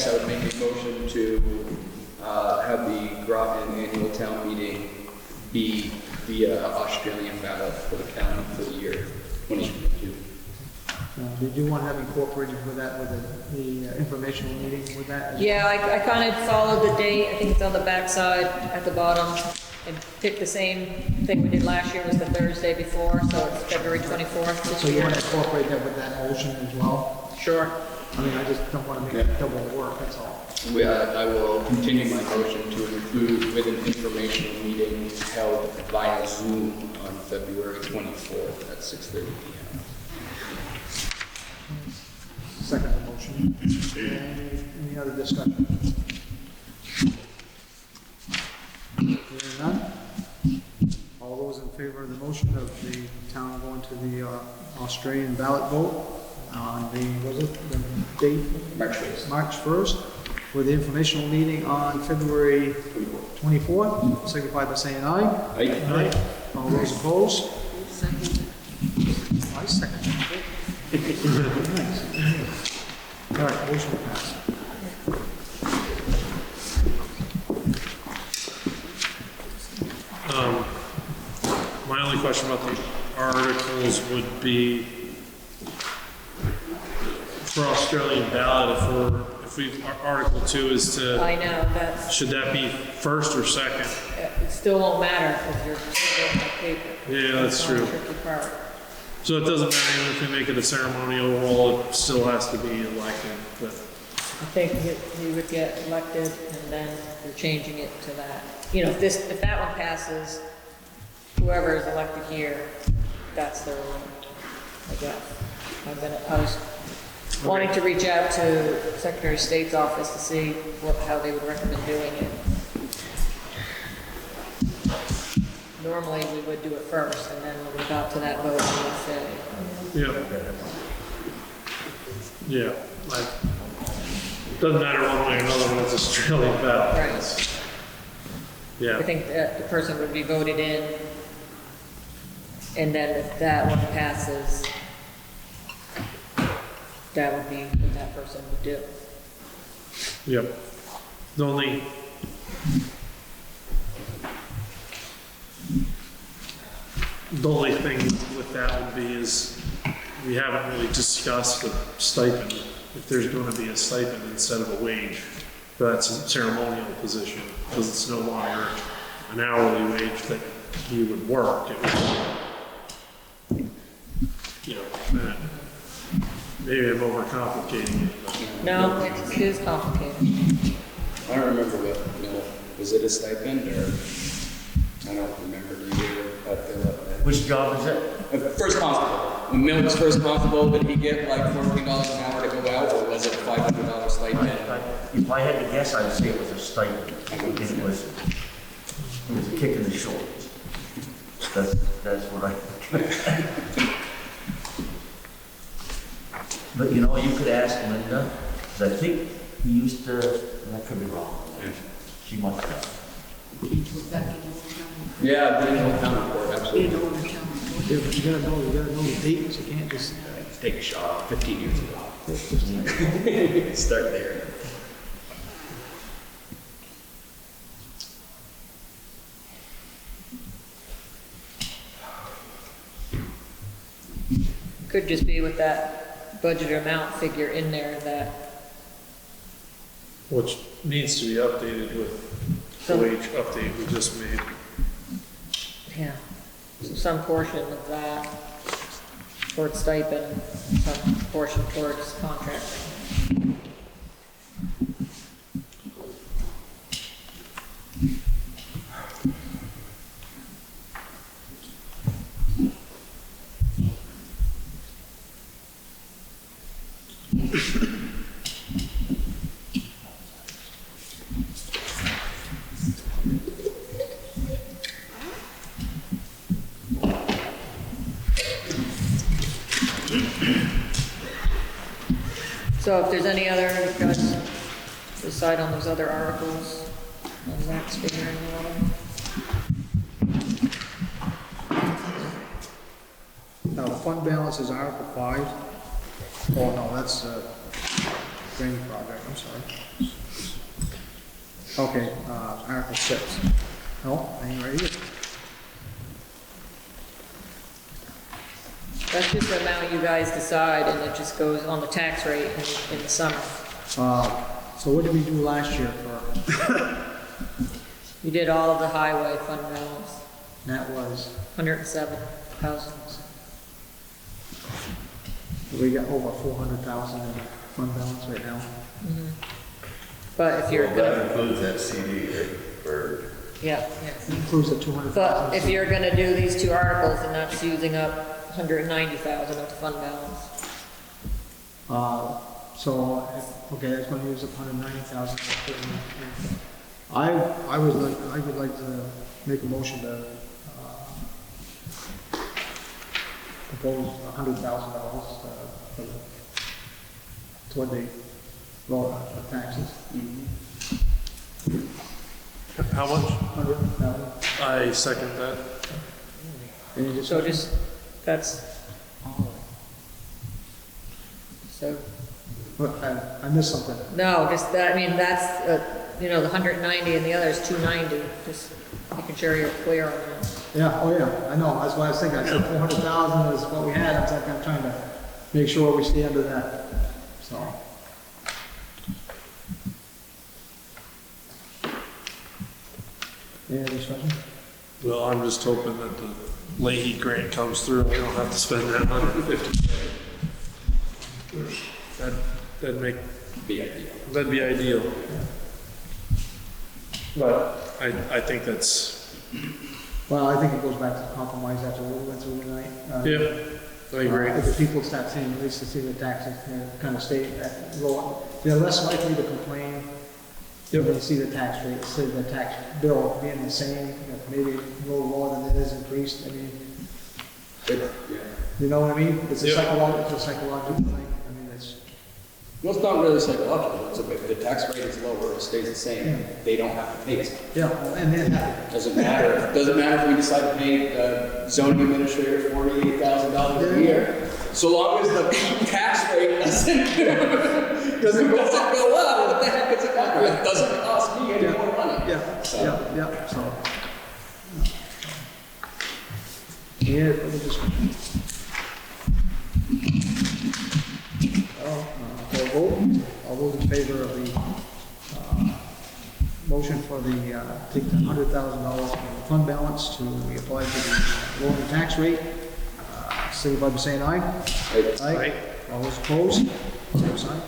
I would make a motion to have the Groton annual town meeting be via Australian ballot for the county for the year 2022. Did you want to have incorporated with that, with the informational meeting with that? Yeah, I kind of followed the date. I think it's on the backside at the bottom. And picked the same thing we did last year, was the Thursday before, so it's February 24th this So you year. want to incorporate that with that motion as well? Sure. I mean, I just don't want to make it double work, that's all. I will continue my motion to include with an informational meeting held via Zoom on February 24th at 6:30 p.m. Second the motion. Any other discussion? Hearing none? All those in favor of the motion of the town going to the Australian ballot vote on the date? March 1st. March 1st, with the informational meeting on February 24th, signify by saying aye. Aye. All those opposed? I second. Nice. All right, motion passed. My only question about the articles would be for Australian ballot, Article 2 is to. I know, that's, Should that be first or second? it still won't matter because you're still going by paper. Yeah, that's one true. tricky part. So it doesn't matter even if we make it a ceremonial roll, it still has to be elected, but. I think he would get elected and then you're changing it to that. If that one passes, whoever is elected here, that's their one, I guess. I was wanting to reach out to Secretary of State's office to see how they would recommend doing it. Normally, we would do it first, and then when we got to that vote, we would say. Yeah. Doesn't matter one way or another when it's Australian ballot. Right. Yeah. I think that the person would be voted in, and then if that one passes, that would be what that person would do. Yep. The only thing with that would be is we haven't really discussed the stipend, if there's going to be a stipend instead of a wage. That's a ceremonial position, because it's no longer an hourly wage that you would work. It would, maybe I'm overcomplicating it. But No, it is complicated. I don't remember was it a stipend or, I don't remember, do you, at the Which job is it? First constable. When Milton's first constable, did he get like $14 an hour to go out, or was it $500 stipend? If I had to guess, I'd say it was a stipend. It was a kick in the shoulders. That's what I think. But you know, you could ask Linda, because I think he used to, and I could be wrong. She must have. Yeah, being in town report, absolutely. Yeah, but you gotta know the dates, you can't just. Take a shot 15 years ago. Start there. Could just be with that budget amount figure in there that, Which needs to be updated with the wage update we just made. yeah, so some portion of that towards stipend, some portion towards contracting. So if there's any other, you guys decide on those other articles, on Zach's figure in the order. Now, the fund balance is Article 5. Oh, no, that's drainage project, I'm sorry. Okay, Article 6. No, ain't right here. That's just the amount you guys decide, and it just goes on the tax rate in the summer. So what did we do last year for, You did all of the highway fund balance, that was, 107,000. we got over 400,000 in fund balance right now. But if you're Well, gonna, that includes that CD, right? Or yeah, Includes the 200,000. but if you're gonna do these two articles, then that's using up 190,000 of the fund balance. So, okay, that's gonna use up 190,000. I would like to make a motion to, propose $100,000 toward the lower taxes. How much? 100,000. I second that. So just, that's, so, I missed something. no, just that, I mean, that's, the 190 and the other is 290, just making sure you're clear on that. Yeah, oh yeah, I know, that's what I was thinking, I said 400,000 is what we had, I'm trying to make sure we stay under that, so. Any other discussion? Well, I'm just hoping that the Leahy grant comes through and we don't have to spend that 150K. That'd make, that'd be ideal. But I think that's, Well, I think it goes back to the compromise after what we went through tonight. yeah, I agree. If the people start seeing, at least to see the taxes kind of stay at low, they're less likely to complain. When you see the tax rate, see the tax bill being the same, maybe a little more than it is increased, I mean, you know what I mean? It's a psychological thing, I mean, it's. Well, it's not really psychological, it's if the tax rate is lower, it stays the same, they don't have to pay it. Yeah, and then. Doesn't matter if we decide to pay the zoning administrator $48,000 a year, so long as the tax rate doesn't go up, what the heck is it matter? It doesn't cost me any more money. Yeah, So. yeah, so. Yeah, let me just. For a vote, all those in favor of the, motion for the, take the $100,000 from the fund balance to be applied to the lowering tax rate, signify by saying aye. Aye. All those opposed, same sign.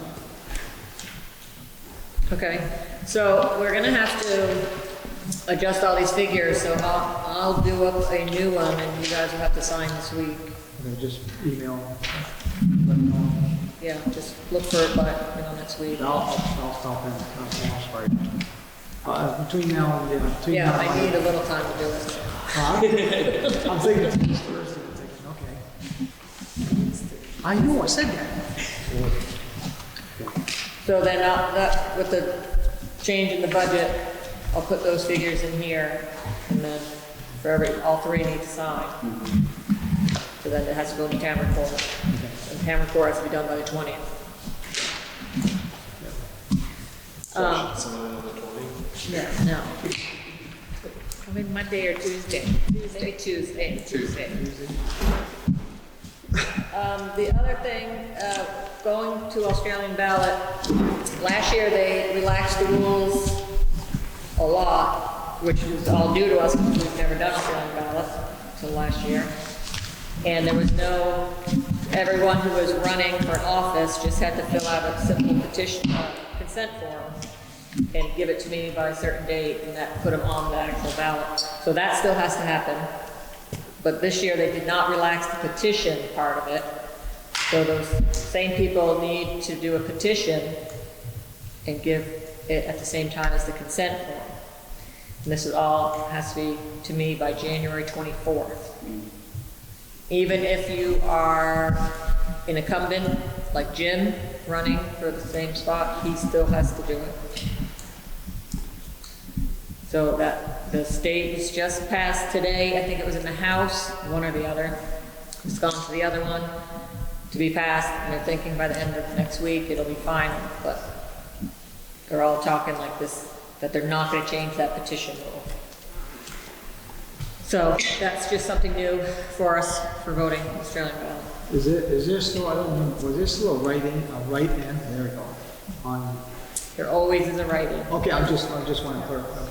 Okay, so we're gonna have to adjust all these figures, so I'll do up a new one and you guys will have to sign this week. Okay, just email, let them know. Yeah, just look for it by, next week. I'll stop in, I'll start. Between now and, between Yeah, now I and. need a little time to do it. I'm thinking it's Thursday, I'm thinking, okay. I know, I said that. So then, with the change in the budget, I'll put those figures in here, and then all three need to sign. So then it has to go to town report. And town report has to be done by the 20th. Yeah, no. Come in Monday or Tuesday. Maybe Tuesday. The other thing, going to Australian ballot, last year they relaxed the rules a lot, which was all new to us because we've never done Australian ballot until last year. And there was everyone who was running for office just had to fill out a simple petition, consent form, and give it to me by a certain date, and that put them on the actual ballot. So that still has to happen. But this year they did not relax the petition part of it. So those same people need to do a petition and give it at the same time as the consent form. And this is all has to be to me by January 24th. Even if you are an incumbent, like Jim, running for the same spot, he still has to do it. So that the state was just passed today, I think it was in the House, one or the other. It's gone to the other one to be passed, and they're thinking by the end of next week it'll be final, but they're all talking like this, that they're not going to change that petition rule. So that's just something new for us for voting Australian ballot. Is there still, I don't remember, was there still a write-in, there we go, on? There always is a write-in. Okay, I just want to clarify.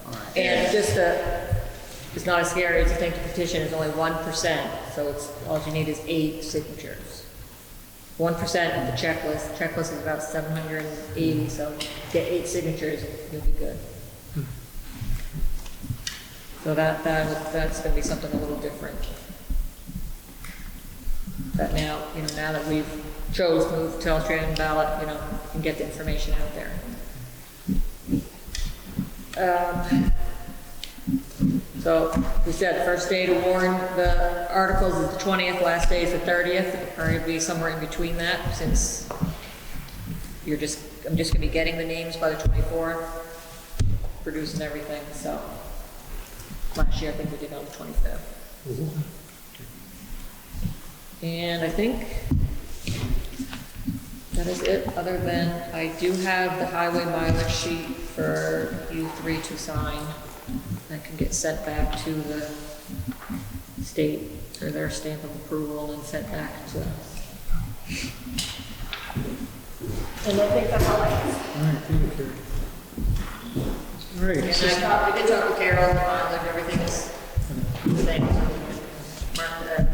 All right. And it's not as scary as you think. The petition is only 1%, so all you need is 8 signatures. 1% of the checklist. The checklist is about 780, so get 8 signatures, you'll be good. So that's going to be something a little different. That now that we've chose to move to Australian ballot, you can get the information out there. So we said first day to warn the articles is the 20th, last day is the 30th, or it'll be somewhere in between that, since I'm just going to be getting the names by the 24th, producing everything. So last year I think we did on the 25th. And I think that is it, other than I do have the highway mileage sheet for you three to sign. That can get sent back to the state for their stamp of approval and sent back to us. And I think that's all I have. All right, thank you, Carrie. All right. And I did talk to Carol, mileage, everything is the same. Mark that.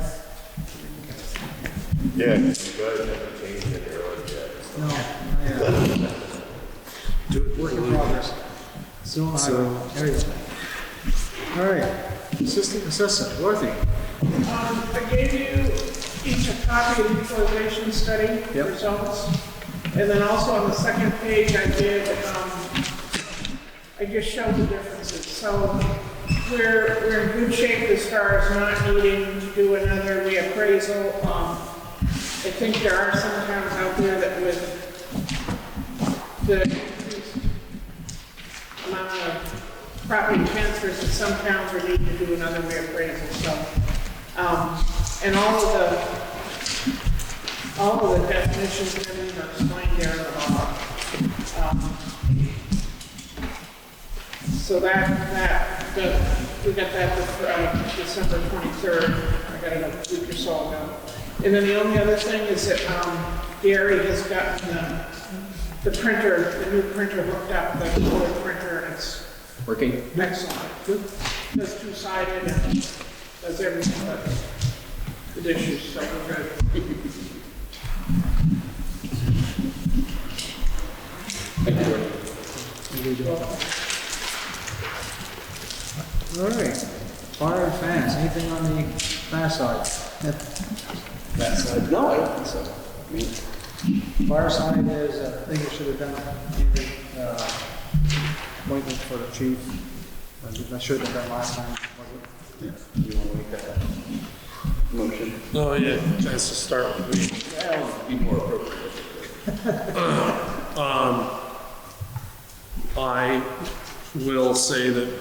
Yeah, you guys haven't changed it earlier yet. No, work in progress. So, there you go. All right, Assistant Assessor, Dorothy. I gave you each a copy of the equalization study results. And then also on the second page, I just showed the differences. So we're in good shape as far as not needing to do another reappraisal. I think there are some towns out there that with the increased amount of property transfers, that some towns are needing to do another reappraisal. So, and all of the definitions and everything are explained there in the law. So we got that December 23rd. I got it a week or so ago. And then the only other thing is that Gary has gotten the printer, the new printer hooked up, the color printer, and it's Working? excellent. Good. Does two-sided and does everything but the dishes, so we're good. Thank you. All right, fire and fast, anything on the fast side? That side, no, I don't think so. I mean, Fire side is, I think it should have done appointment for the chief. I should have done last time, was it? you want to make that motion? Oh, yeah, nice to start with me. That would be more appropriate. I will say that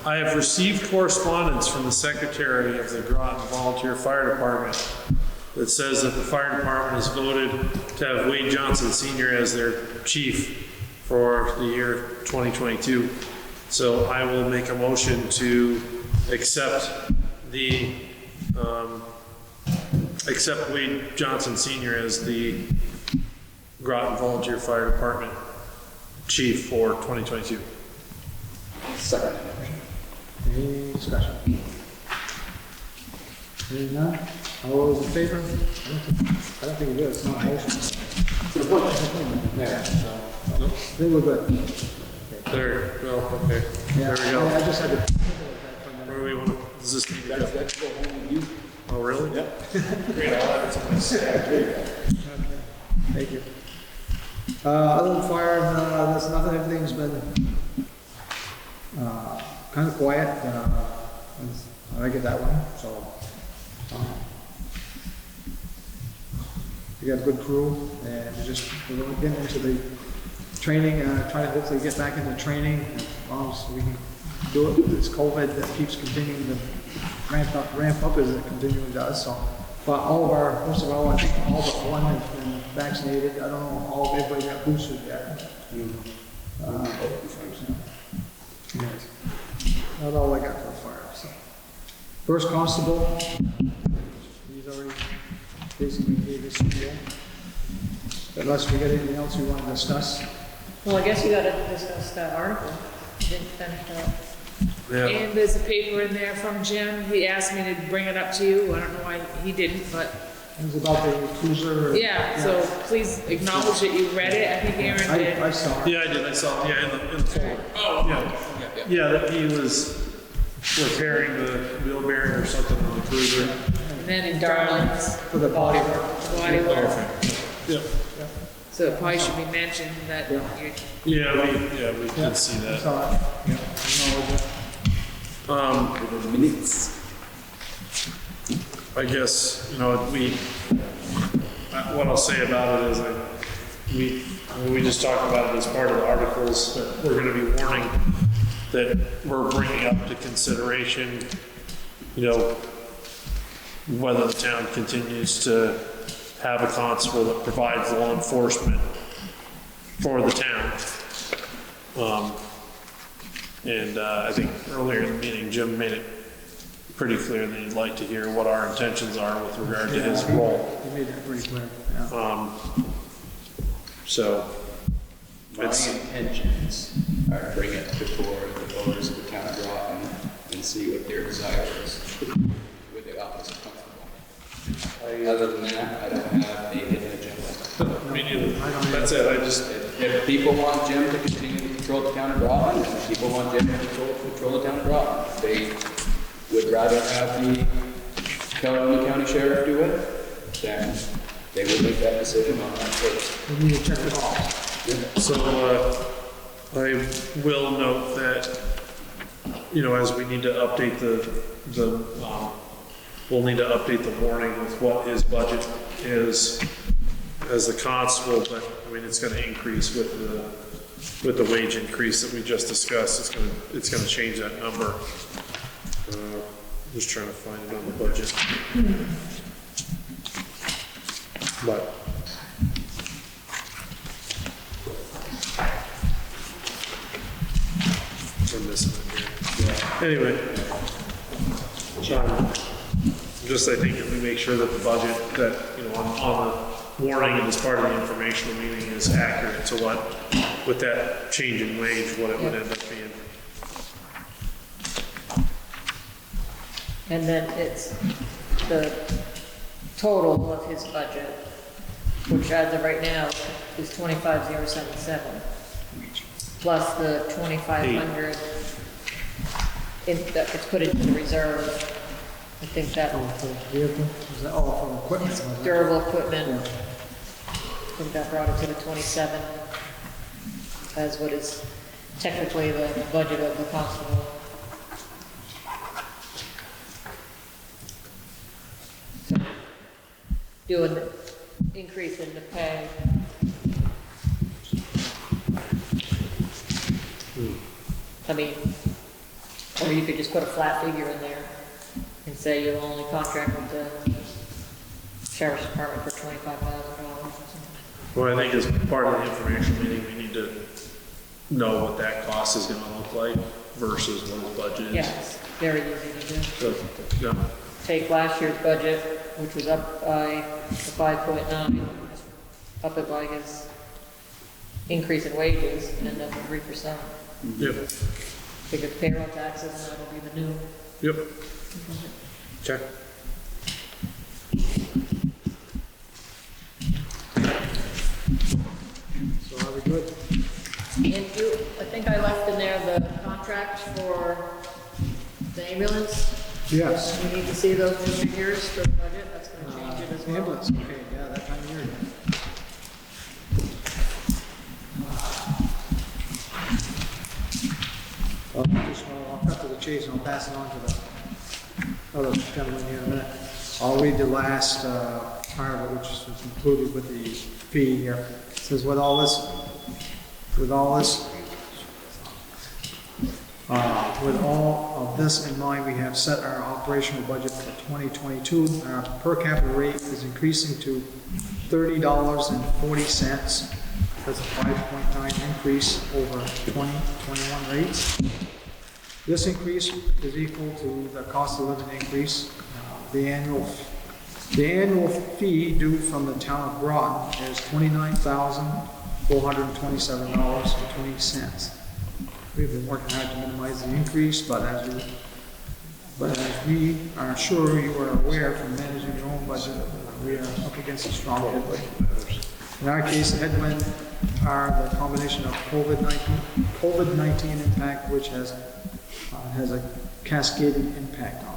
I have received correspondence from the secretary of the Groton Volunteer Fire Department that says that the fire department has voted to have Wade Johnson Sr. as their chief for the year 2022. So I will make a motion to accept accept Wade Johnson Sr. as the Groton Volunteer Fire Department chief for 2022. Second. Any discussion? Hearing none, all those in favor? I don't think we do, it's not a motion. Yeah, so, I think we're good. There, well, okay. Yeah, There we go. I just had to. Where do we want to, does this need to go? That's go home with you. Oh, really? Yep. Great, I'll have it to myself. Okay, thank you. Other than fire, there's nothing, everything's been, kind of quiet, I get that one, so. We got a good crew, and we're getting into the training, trying to hopefully get back into training, as long as we can do it with this COVID that keeps continuing to ramp up as it continually does, so. But most of all, I think all but one has been vaccinated. I don't know, everybody got boosted yet. Not all I got for fire, so. First constable, he's already basically gave his spiel. Unless we got anything else we want to discuss. Well, I guess you gotta discuss that article. You didn't finish that. Yeah. And there's a paper in there from Jim. He asked me to bring it up to you. I don't know why he didn't, but It was about the cruiser. yeah, so please acknowledge that you read it. I think Aaron did. I saw it. Yeah, I did, I saw it, yeah, in the folder. Oh, Yeah. Yeah, that he was repairing the wheel bearing or something on the cruiser. And then in Darlings, For the body work. body work. Yep. So it probably should be mentioned that you're, Yeah, we did see I that. saw it. Yeah, acknowledge it. minutes. I guess, what I'll say about it is we just talked about it as part of the articles that we're gonna be warning that we're bringing up to consideration, whether the town continues to have a constable that provides law enforcement for the town. I think earlier in the meeting, Jim made it pretty clear that he'd like to hear what our intentions are with regard to his role. You made that pretty clear, yeah. So, My intentions are to bring it before the voters of the town of Groton and see what their desire is with the office of constable. Other than that, I don't have a hidden agenda. me neither. That's it, If people want Jim to continue to control the town of Groton, and if people want Jim to control the town of Groton, if they would rather have the county sheriff do it, then they would make that decision on that first. We need to check it off. So, I will note that, as we need to update we'll need to update the warning with what his budget is as the constable, but, it's gonna increase with the wage increase that we just discussed. It's gonna change that number. Just trying to find it on the budget. But, we're missing it here. Anyway, I think if we make sure that the budget that, on the warning and as part of the informational meeting is accurate to what, with that change in wage, what it would end up being. And then it's the total of his budget, which as of right now is 25,077. plus the 2,500 that gets put into the reserve. I think that Oh, for the vehicle, is that all for equipment? was it? durable equipment, Yeah. I think that brought it to the 27, as what is technically the budget of the constable. So, do an increase in the pay. I mean, or you could just put a flat figure in there and say you'll only contract with the sheriff's department for $25,000. Well, I think as part of the information meeting, we need to know what that cost is gonna look like versus what his budget is. Yes, very easy to do. So, yeah. Take last year's budget, which was up by the 5.9, up it by his increase in wages, and then 3%. Yep. Figure the payroll taxes, and that'll be the new. Yep. Check. So are we good? And you, I think I left in there the contract for the ambulance. Yes. We need to see those new figures for the budget, that's gonna change it as well. Ambulance, okay, yeah, that time of year. I'll cut to the chase and I'll pass it on to the other gentleman here in a minute. I'll read the last part of it, which is included with the fee here. It says, with all this, with all of this in mind, we have set our operational budget for 2022. Our per capita rate is increasing to $30.40. That's a 5.9 increase over 2021 rates. This increase is equal to the cost of living increase. The annual fee due from the town of Groton is $29,427.20. We've been working hard to minimize the increase, but as we are sure you are aware from managing your own budget, we are up against a strong headwind. In our case, the headwind are the combination of COVID-19 impact, which has a cascading impact on.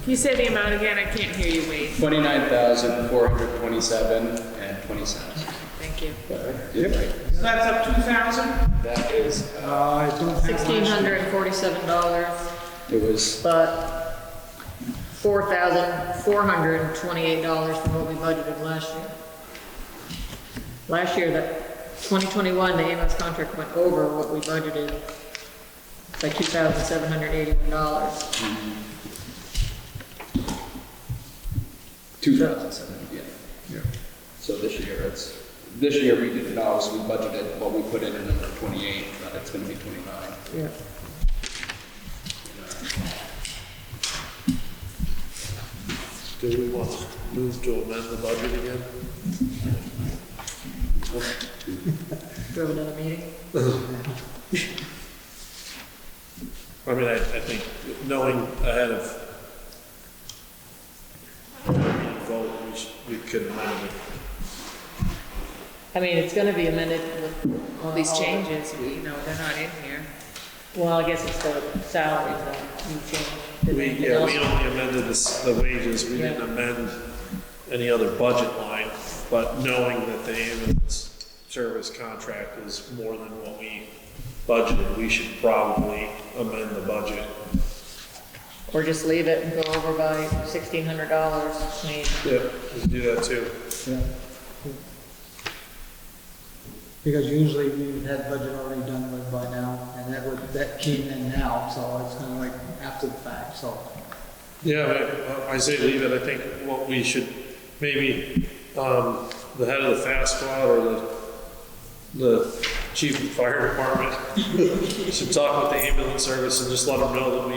Can you say the amount again? I can't hear you, Wade. 29,427.20. Thank you. Yep. So that's up 2,000? That is, I don't have $1,647, it was, but $4,428 from what we budgeted last year. Last year, that 2021, the ambulance contract went over what we budgeted by $2,781. 2,700, yeah. So this year we did it all, so we budgeted what we put in at number 28, but it's gonna be 29. Yeah. Do we want to move to amend the budget again? Do we have another meeting? I mean, I think knowing ahead of the meeting vote, we could amend it. I mean, it's gonna be amended with. All these changes, they're not in here. Well, I guess it's the salaries that you changed. We only amended the wages, we didn't amend any other budget line, but knowing that the ambulance service contract is more than what we budgeted, we should probably amend the budget. Or just leave it and go over by $1,600. I mean, Yeah, let's do that too. Yeah. Because usually we had budget already done with by now, and that came in now, so it's kind of like after the fact, so. Yeah, but I say leave it. I think what we should, maybe, the head of the fast squad or the chief of fire department should talk with the ambulance service and just let them know that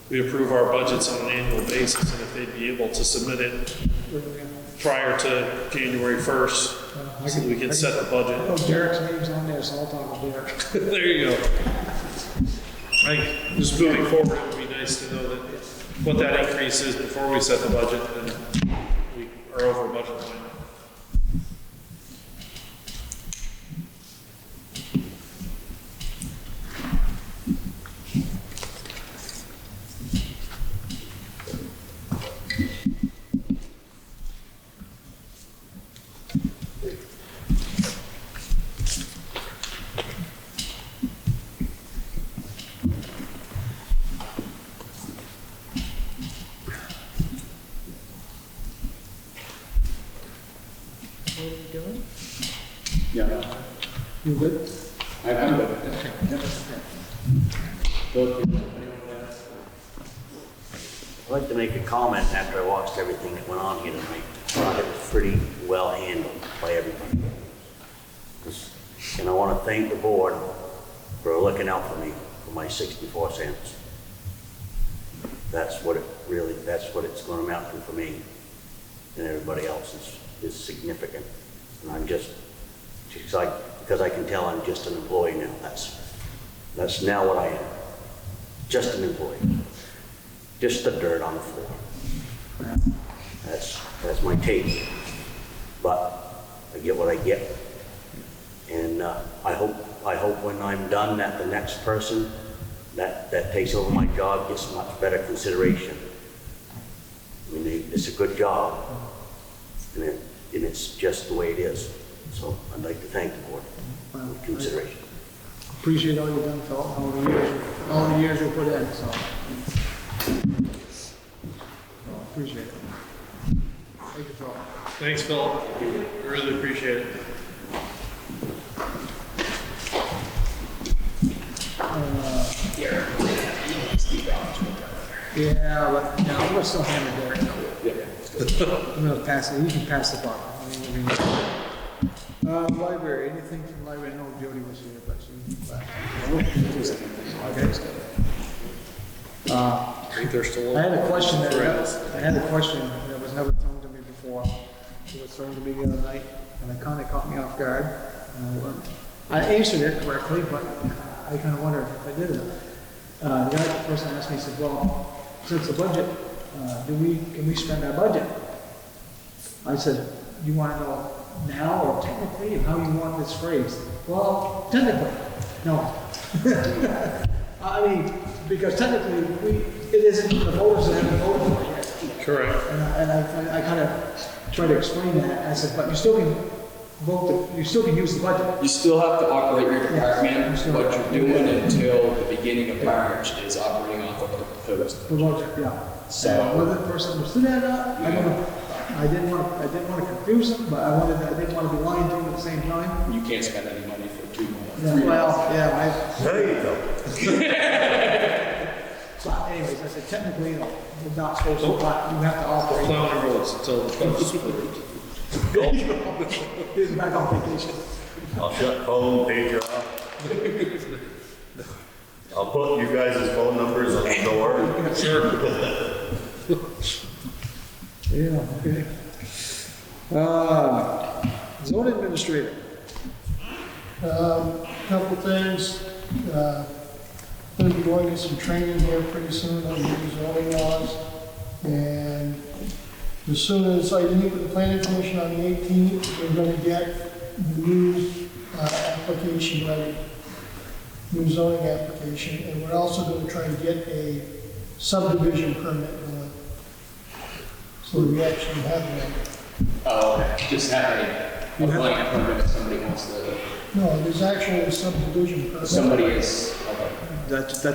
we approve our budgets on an annual basis, and if they'd be able to submit it prior to January 1st, so we can set the budget. Oh, Derek's name's on there, so I'll talk to Derek. There you go. I think just moving forward, it would be nice to know that what that increase is before we set the budget, and we are over budget line. You good? I'm good. I'd like to make a comment after I watched everything that went on here tonight. I thought it was pretty well handled by everybody. And I want to thank the board for looking out for me for my 64 cents. That's what it's going to amount to for me, and everybody else is significant. And I'm just like, because I can tell I'm just an employee now. That's now what I am. Just an employee. Just the dirt on the floor. That's my take. But I get what I get. And I hope when I'm done that the next person that takes over my job gets much better consideration. I mean, it's a good job, and it's just the way it is. So I'd like to thank the board for consideration. Appreciate all you've done, Phil, all the years you put in, so. Appreciate it. Thank you, Phil. Thanks, Phil. I really appreciate it. I'm gonna still hammer Derek. I'm gonna pass it, you can pass the buck. Library, anything from library? I know Jody was here, but she left. Okay. I think they're still. I had a question that was never thrown to me before. It was thrown to me the other night, and it kind of caught me off guard. I answered it correctly, but I kind of wondered if I did it. The person asked me, he said, well, since the budget, can we spend our budget? I said, you want to know now or technically, and how you want this phrased? Well, technically, no. I mean, because technically, it isn't the voters that haven't voted for it yet. Correct. And I kind of tried to explain that. I said, but you still can vote, you still can use the budget. You still have to operate your department. What you're doing until the beginning of March is operating off of the proposed. The budget, yeah. So whether the person understood that or not, I don't know. I didn't want to confuse them, but I didn't want to be lying to them at the same time. You can't spend any money for 2 months. Yeah, well, yeah, There you go. But anyways, I said technically, we're not supposed to, but you have to operate. Plowing roads until the budget's approved. He's back on vacation. I'll shut phone, pager off. I'll put you guys' phone numbers on the door. Sure. Yeah, okay. Zone administrator. Couple things. Going to be going to some training here pretty soon on the zoning laws. And as soon as I meet with the planning commission on the 18th, we're going to get the new application ready, new zoning application. And we're also going to try and get a subdivision permit going. So we actually have one. Oh, okay. Just have a blank permit if somebody wants to. No, there's actually a subdivision permit. Somebody is, okay.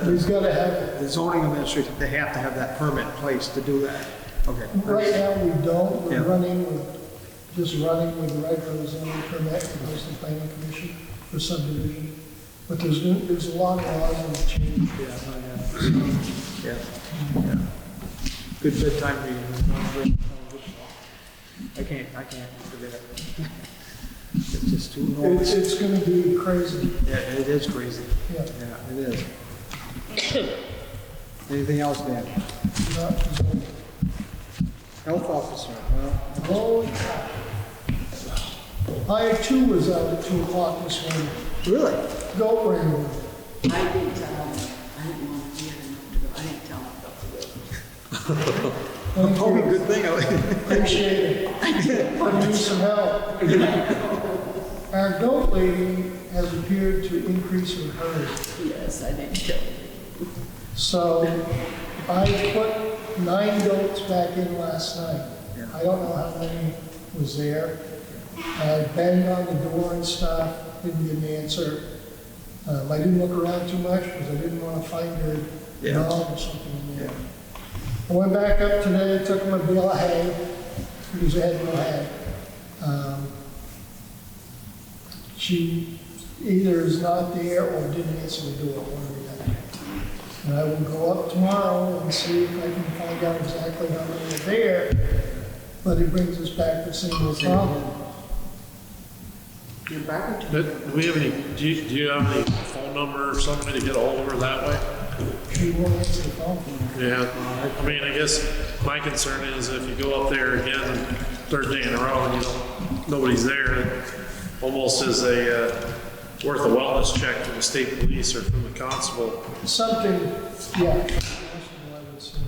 He's got to have it. The zoning administrator, they have to have that permit in place to do that. Okay. Right now, we don't. We're Yeah. running with the regular zoning permit that goes to the planning commission for subdivision. But there's a lot of laws that change. Yeah. Good bedtime reading. I can't forget it. It's just too long. It's going to be crazy. Yeah, it is crazy. Yeah. Yeah, it is. Anything else, Dan? Health officer, well. I too was out at 2 o'clock this morning. Really? Goat ran over. I didn't tell him. I didn't want to hear him to go. I didn't tell him about the goat. Probably a good thing. Appreciate it. I need some help. Our goat lady has appeared to increase her herd. Yes, I didn't tell you. So I put 9 goats back in last night. I don't know how many was there. I banged on the door and stuff, didn't get an answer. I didn't look around too much because I didn't want to find her dog or something in there. I went back up today, took him a bale of hay, because I had no hay. either is not there or didn't answer the door, one or the other. And I will go up tomorrow and see if I can find out exactly how many are there, but it brings us back to the same problem. Do we have any, do you have any phone number or something to get a hold of her that way? She won't answer the phone. Yeah, I mean, I guess my concern is if you go up there again, third day in a row, and you don't, nobody's there, it almost is worth a wellness check from the state police or from the constable. Something, yeah. I would say.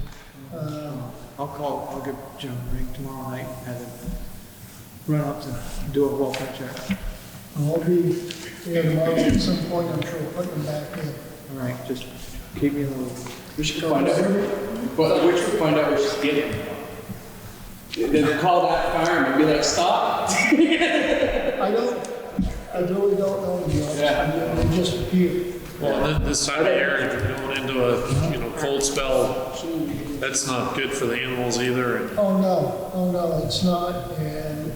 I'll give Jim a ring tomorrow night and have him run up to do a welfare check. I'll be there tomorrow at some point, I'm sure, putting them back in. All right, just keep me in the loop. We should find out, but we should find out where she's getting it from. Then call that fireman and be like, stop. I really don't know, to be honest. Yeah. They just appear. Well, this time of year, if you're going into a, cold spell, that's not good for the animals either. And Oh, no, it's not, and,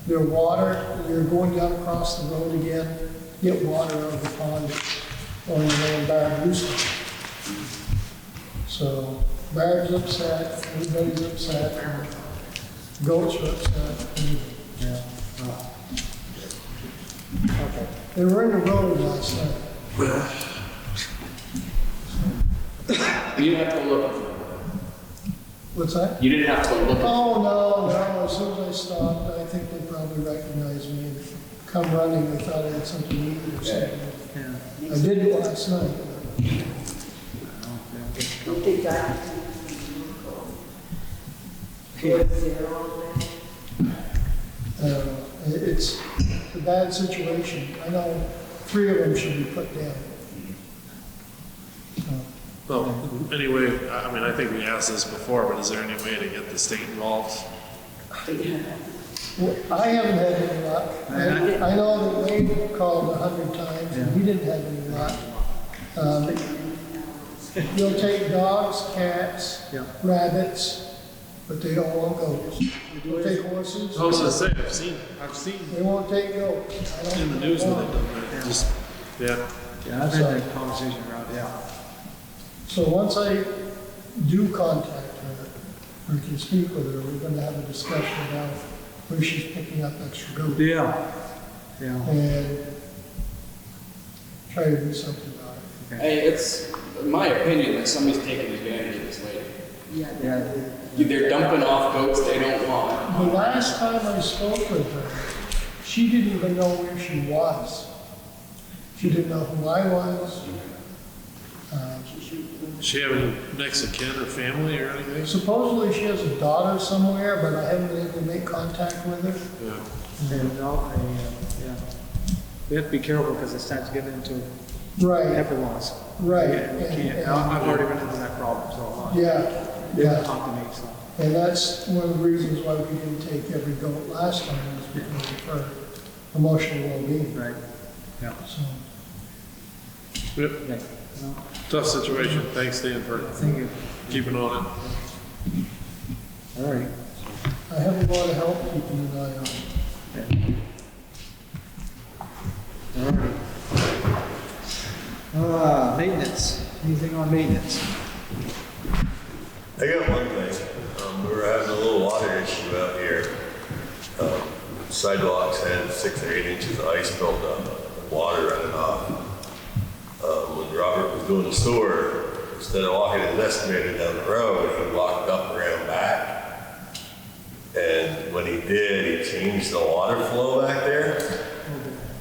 their water, you're going down across the road again, get water out of the pond, or you know, Barb used to. So, Barb's upset, everybody's upset, and goats are upset. Yeah. Okay. They were in the road last night. You didn't have to look. What's that? You didn't have to look. Oh, no, as soon as I stopped, I think they probably recognized me and come running, they thought I had something to eat or something. Yeah. I did it last night. It's a bad situation. I know 3 of them should be put down. well, anyway, I mean, I think we asked this before, but is there any way to get the state involved? Well, I haven't had any luck. I know that Wade called 100 times, and he didn't have any luck. They'll take dogs, cats, rabbits, but they don't want goats. They'll take horses. I was gonna say, I've seen They won't take goats. I don't in the think news they when want. they've done that. Just, yeah. Yeah, I've had that conversation around, yeah. So once I do contact her, or can speak with her, we're gonna have a discussion about where she's picking up extra goats. Yeah. And try to do something about it. Hey, it's my opinion that somebody's taking advantage of this lady. Yeah. They're dumping off goats they don't want. The last time I spoke with her, she didn't even know where she was. She didn't know who I was. Does she have any next of kin or family or anything? Supposedly she has a daughter somewhere, but I haven't been able to make contact with her. Yeah. And yeah. We have to be careful because it starts getting into Right, heifer loss. right. Yeah, we can't. I've already run into that problem, so. Yeah. Talk to me, so. And that's one of the reasons why we didn't take every goat last time, was because of her emotional well-being. Right. Yeah. So, Yep. Okay. No, Tough situation. Thanks, Dan, for thank you. keeping on All right. I have a lot of help keeping an eye on it. All right. Maintenance. Anything on maintenance? I got one thing. We were having a little water issue out here. Sidewalks had 6 or 8 inches of ice built up, water running off. When Robert was doing the sewer, instead of walking his excavator down the road, he walked up around back. And when he did, he changed the water flow back there.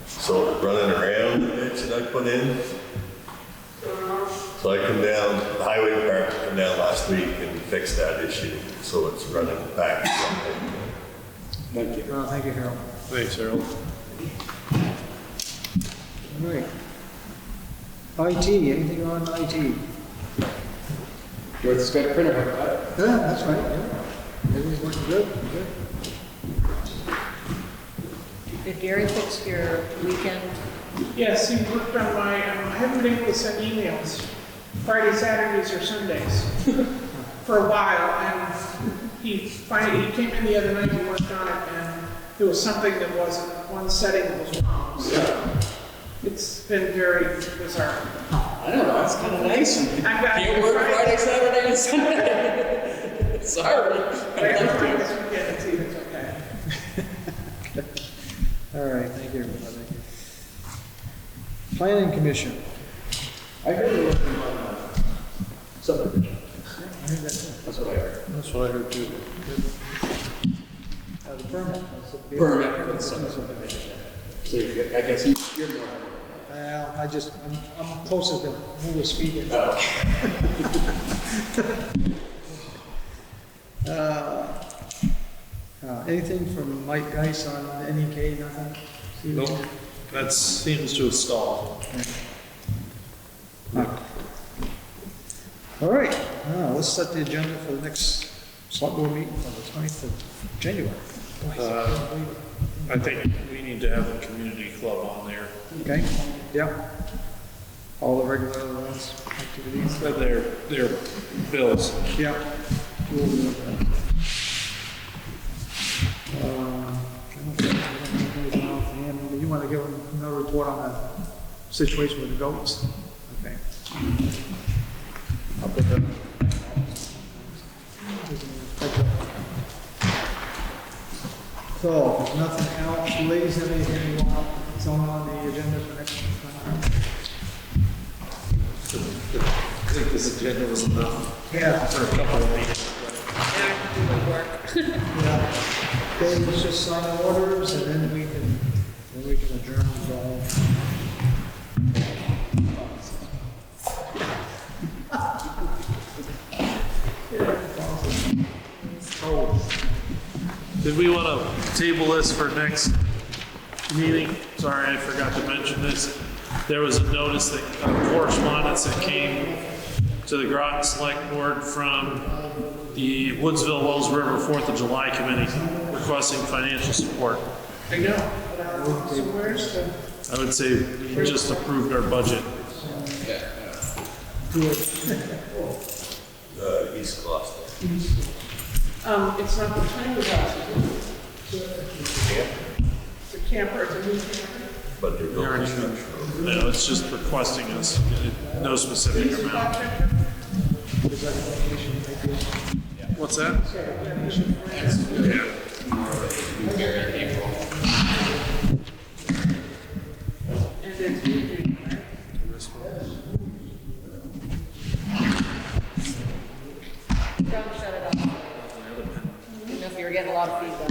So it was running around the ditch that I put in. So I come down, the highway department came down last week and fixed that issue, so it's running back. Thank you. Well, thank you, Harold. Thanks, Harold. All right. IT, anything on IT? Yours is got a printer, right? Yeah, that's right, yeah. Everything's working good, Did Gary fix your weekend? Yes, he worked on my, I haven't been able to send emails Friday, Saturdays, or Sundays for a while, and he came in the other night and worked on it, and there was something that wasn't, one setting that was wrong. So It's been very bizarre. I don't know, it's kind of nice. I've got Can't work Friday, Saturday, and Sunday. Sorry. I'd love to. This weekend, it's even okay. All right, thank you, everybody. Planning Commission. I heard you're looking on subdivision. That's what I heard. That's what I heard too. The permit. Permit for the subdivision. So I guess you're more. Well, I'm closer to who was speaking. Anything from Mike Geis on NEK, nothing? Nope, that seems to have stalled. All right, let's set the agenda for the next select board meeting on the 20th of January. I think we need to have the community club on there. Okay, yeah. All the regular ones, activities. Their bills. Yeah. We'll do that. You want to give them another report on the situation with the goats? Okay. I'll put that. So, if nothing else, ladies, have anything you want, it's on the agenda for next time? I think this agenda was enough. Yeah. For a couple of meetings. Yeah. Okay, let's just sign the orders and then we can adjourn and go. Did we want to table this for next meeting? Sorry, I forgot to mention this. There was a notice that, correspondence that came to the Groton Select Board from the Woodsville Wells River 4th of July Committee requesting financial support. I know. So where's the? I would say we just approved our budget. East Gloucester. It's not the tiny house, is it? It's a camper, it's a new camper. But they're building No, it's just requesting us, no specific amount. What's that? Yeah. And it's evening, right? Don't shut it off. I didn't know if you were getting a lot of feedback.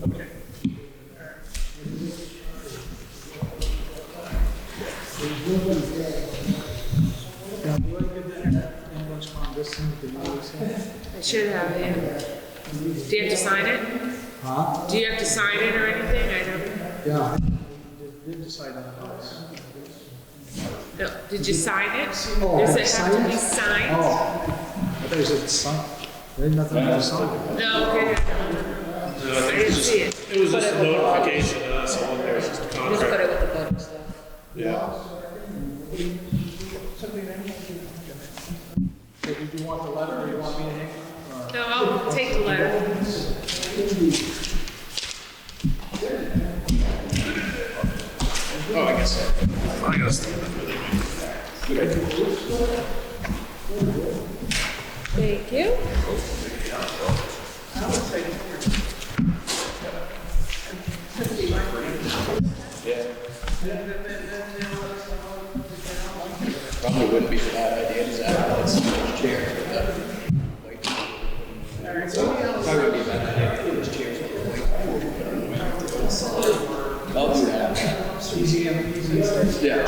Okay. I should have, yeah. Do you have to sign it? Huh? Do you have to sign it or anything? I don't. Yeah. Did decide on the house. No, did you sign it? Oh, Does it sign have to it? be signed? Oh, I thought you said sign. There's nothing to sign. No, okay. No, I think didn't see it. It was just a notification to us on there, it's just a Just put contract. it with the voting stuff. Yeah. Okay, did you want the letter or you want me to hang it? No, I'll take the letter. Oh, I guess so. I guess. Thank you. I would say. Probably wouldn't be a bad idea to have so much chairs with that. Probably would be a bad idea to put those chairs with the white. I'll do that. Easy. Yeah.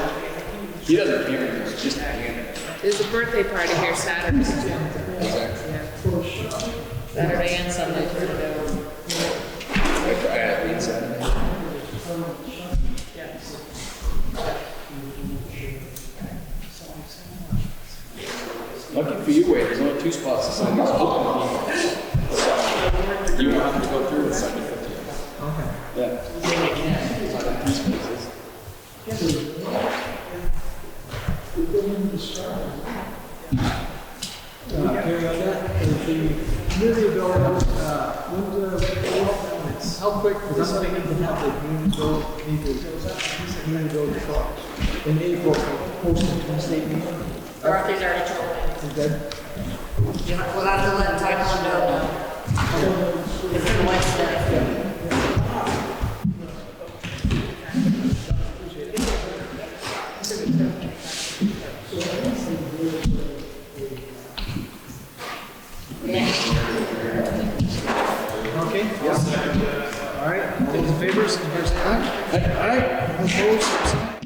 He doesn't care anymore, it's just a hand. There's a birthday party here Saturday. Exactly. Saturday and Sunday, for the day. I had to read Saturday. Lucky for you, Wade, there's only 2 spots to sign. There's open. You won't have to go through and sign it. Okay. Yeah. Sign in 3 spaces. Hearing community building, how quick, because I'm gonna need to have the community building in April, posted to the state meeting. Dorothy's already told me. Is that? We'll have to let Tyler know now. It's in Wednesday. Okay, yes. All right, all those in favor, say aye. Aye. Opposed,